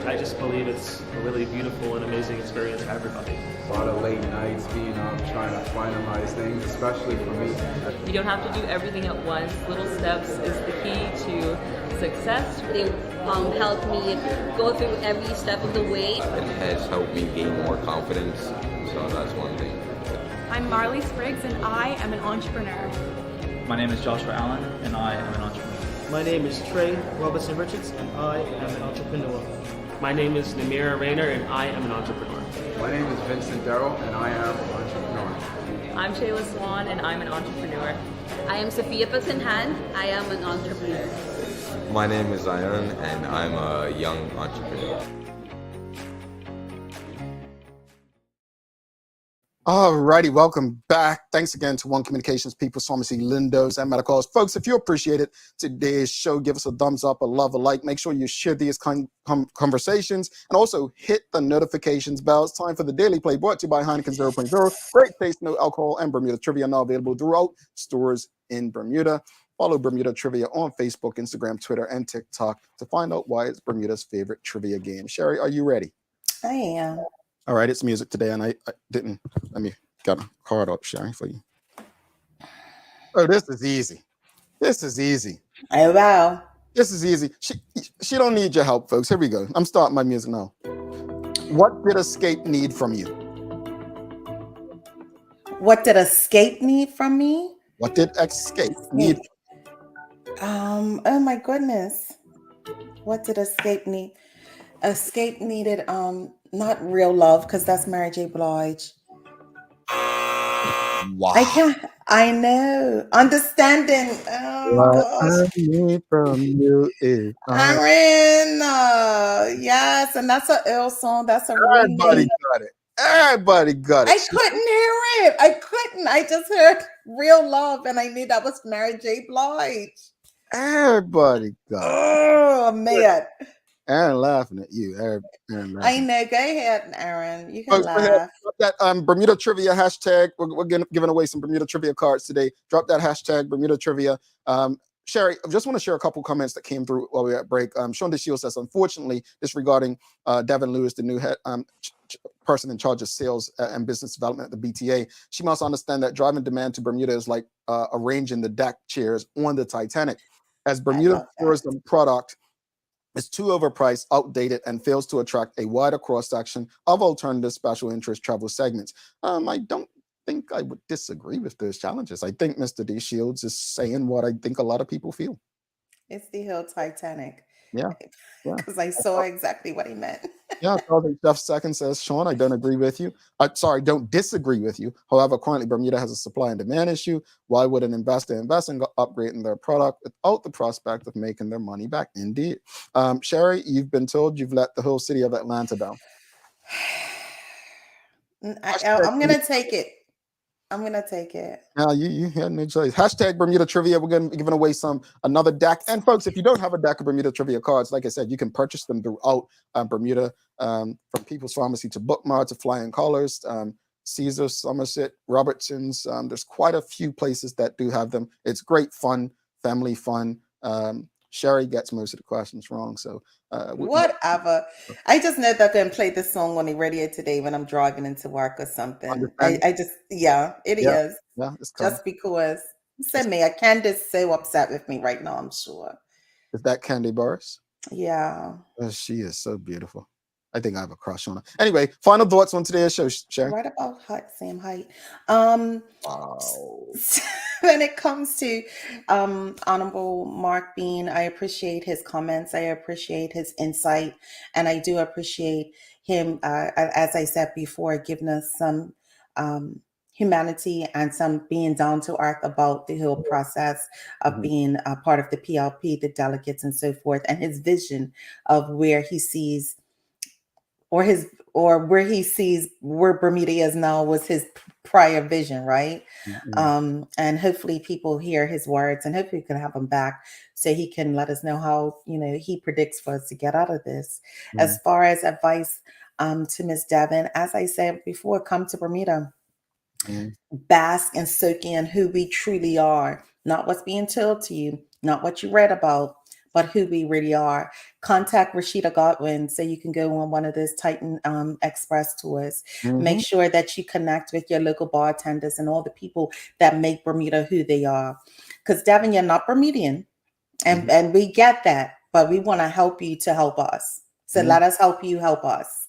I just believe it's a really beautiful and amazing experience for everybody. A lot of late nights being up, trying to finalize things, especially for me. You don't have to do everything at once. Little steps is the key to success. They helped me go through every step of the way. It has helped me gain more confidence, so that's one thing. I'm Marley Spriggs and I am an entrepreneur. My name is Joshua Allen and I am an entrepreneur. My name is Trey Robinson Richards and I am an entrepreneur. My name is Namira Rayner and I am an entrepreneur. My name is Vincent Darrell and I am an entrepreneur. I'm Shayla Swan and I'm an entrepreneur. I am Sophia Pasinhan. I am an entrepreneur. My name is Zion and I'm a young entrepreneur. Alrighty, welcome back. Thanks again to One Communications, People's Pharmacy, Lindos, and Medicals. Folks, if you appreciated today's show, give us a thumbs up, a love, a like. Make sure you share these conversations and also hit the notifications bell. It's time for the Daily Play, brought to you by Heineken 0.0. Great taste, no alcohol, and Bermuda Trivia, now available throughout stores in Bermuda. Follow Bermuda Trivia on Facebook, Instagram, Twitter, and TikTok to find out why it's Bermuda's favorite trivia game. Sherry, are you ready? I am. All right, it's music today, and I didn't. Let me got a card up, Sherry, for you. Oh, this is easy. This is easy. Oh, wow. This is easy. She don't need your help, folks. Here we go. I'm starting my music now. What did Escape need from you? What did Escape need from me? What did Escape need? Oh my goodness. What did Escape need? Escape needed not real love, because that's Mary J. Blige. Wow. I know. Understanding. Oh, what I need from you is Aaron. Yes, and that's an ill song. That's a everybody got it. Everybody got it. I couldn't hear it. I couldn't. I just heard real love, and I knew that was Mary J. Blige. Everybody got it. Oh man. Aaron laughing at you. Aaron laughing. I know. Go ahead, Aaron. You can Folks, laugh. drop that Bermuda Trivia hashtag. We're giving away some Bermuda Trivia cards today. Drop that hashtag Bermuda Trivia. Sherry, I just want to share a couple comments that came through while we were at break. Sean DeShield says, unfortunately, disregarding Devin Lewis, the new head person in charge of sales and business development at the BTA, she must understand that driving demand to Bermuda is like arranging the deck chairs on the Titanic. As Bermuda tourism product is too overpriced, outdated, and fails to attract a wider cross-section of alternative special interest travel segments. I don't think I would disagree with those challenges. I think Mr. D. Shields is saying what I think a lot of people feel. It's the Hill Titanic. Yeah. Because I saw exactly what he meant. Yeah, Jeff Second says, Sean, I don't agree with you. Don't disagree with you. However, currently Bermuda has a supply and demand issue. Why would an investor invest in upgrading their product without the prospect of making their money back? Indeed. Sherry, you've been told you've let the whole city of Atlanta down. I'm going to take it. I'm going to take it. Now, you had no choice. Hashtag Bermuda Trivia. We're going to be giving away another deck. And folks, if you don't have a deck of Bermuda Trivia cards, like I said, you can purchase them throughout Bermuda, from People's Pharmacy to Bookmart to Flying Colors. Caesar, Somerset, Robertson's. There's quite a few places that do have them. It's great fun, family fun. Sherry gets most of the questions wrong, so whatever. I just know that they're gonna play this song on the radio today when I'm driving into work or something. I just, yeah, it is. Yeah, it's coming. Just because. Send me. Candace so upset with me right now, I'm sure. Is that Candy Boris? Yeah. She is so beautiful. I think I have a crush on her. Anyway, final thoughts on today's show, Sharon. Right about same height. Wow. When it comes to Honorable Marc Bean, I appreciate his comments. I appreciate his insight, and I do appreciate him, as I said before, giving us some humanity and some being down to earth about the whole process of being a part of the PLP, the delegates, and so forth, and his vision of where he sees, or where Bermuda is now was his prior vision, right? And hopefully people hear his words, and hopefully we can have him back so he can let us know how he predicts for us to get out of this. As far as advice to Miss Devon, as I said before, come to Bermuda. Bask and soak in who we truly are, not what's being told to you, not what you read about, but who we really are. Contact Rashida Godwin so you can go on one of those Titan Express tours. Make sure that you connect with your local bartenders and all the people that make Bermuda who they are. Because Devin, you're not Bermudian, and we get that, but we want to help you to help us. So let us help you help us.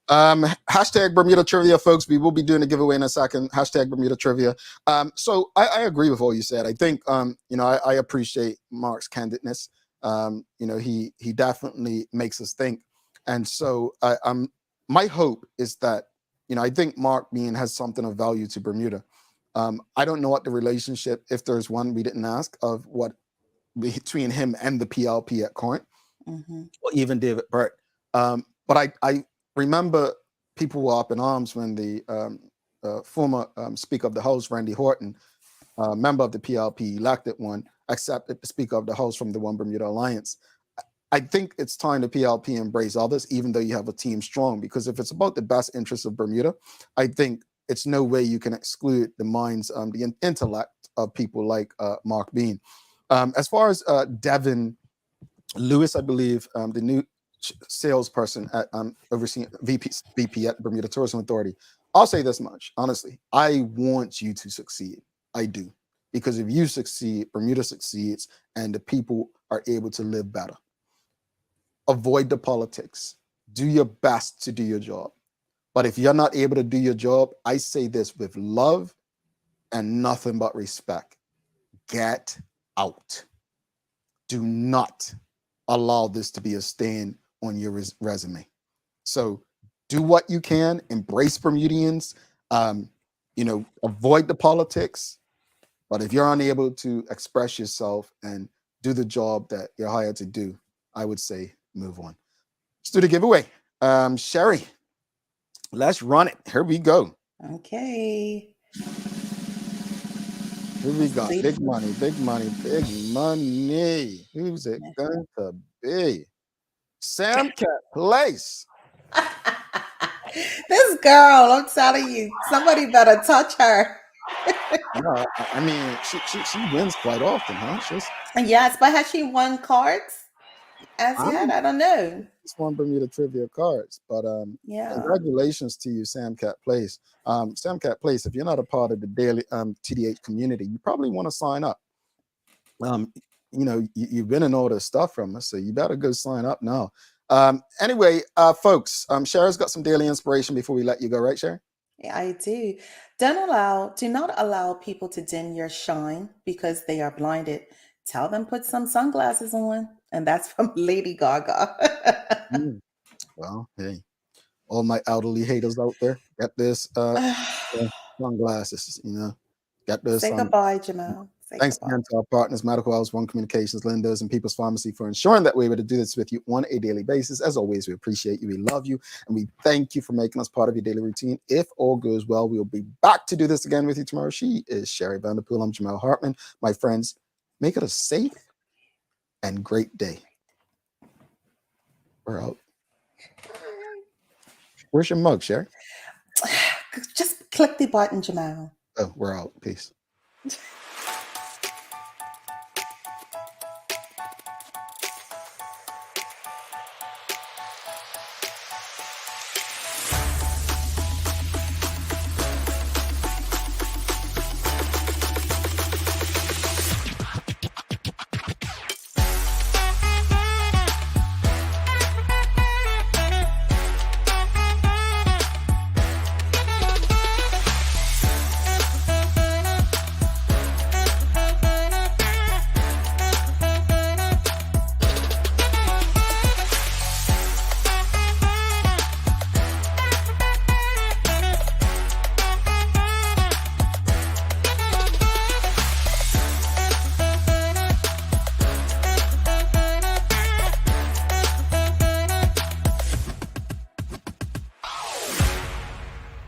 Hashtag Bermuda Trivia, folks. We will be doing a giveaway in a second. Hashtag Bermuda Trivia. So I agree with all you said. I think I appreciate Mark's candidness. He definitely makes us think. And so my hope is that I think Marc Bean has something of value to Bermuda. I don't know what the relationship, if there's one we didn't ask, of what between him and the PLP at Corinth, or even David Burt. But I remember people were up in arms when the former Speaker of the House, Randy Horton, member of the PLP, elected one, accepted the Speaker of the House from the One Bermuda Alliance. I think it's time the PLP embrace others, even though you have a team strong, because if it's about the best interests of Bermuda, I think it's no way you can exclude the minds, the intellect of people like Marc Bean. As far as Devin Lewis, I believe, the new salesperson at overseeing VP at Bermuda Tourism Authority, I'll say this much, honestly, I want you to succeed. I do. Because if you succeed, Bermuda succeeds, and the people are able to live better. Avoid the politics. Do your best to do your job. But if you're not able to do your job, I say this with love and nothing but respect. Get out. Do not allow this to be a stain on your resume. So do what you can, embrace Bermudians, avoid the politics. But if you're unable to express yourself and do the job that you're hired to do, I would say move on. Let's do the giveaway. Sherry, let's run it. Here we go. Okay. Here we go. Big money, big money, big money. Who's it going to be? Sam Cat Place. This girl, I'm telling you, somebody better touch her. No, I mean, she wins quite often, huh? Yes, but has she won cards as yet? I don't know. Just won Bermuda Trivia cards, but yeah. Congratulations to you, Sam Cat Place. Sam Cat Place, if you're not a part of the daily TDH community, you probably want to sign up. You've been in all this stuff from us, so you better go sign up now. Anyway, folks, Sherry's got some daily inspiration before we let you go, right, Sherry? Yeah, I do. Do not allow people to dim your shine because they are blinded. Tell them put some sunglasses on. And that's from Lady Gaga. Well, hey, all my elderly haters out there, get this sunglasses, Get this. Say goodbye, Jamal. Thanks again to our partners, Medical House, One Communications, Linda's, and People's Pharmacy for ensuring that we're able to do this with you on a daily basis. As always, we appreciate you, we love you, and we thank you for making us part of your daily routine. If all goes well, we'll be back to do this again with you tomorrow. She is Sherry Vanderpool. I'm Jamal Hartman. My friends, make it a safe and great day. We're out. Where's your mug, Sherry? Just click the button, Jamal. Oh, we're out. Peace.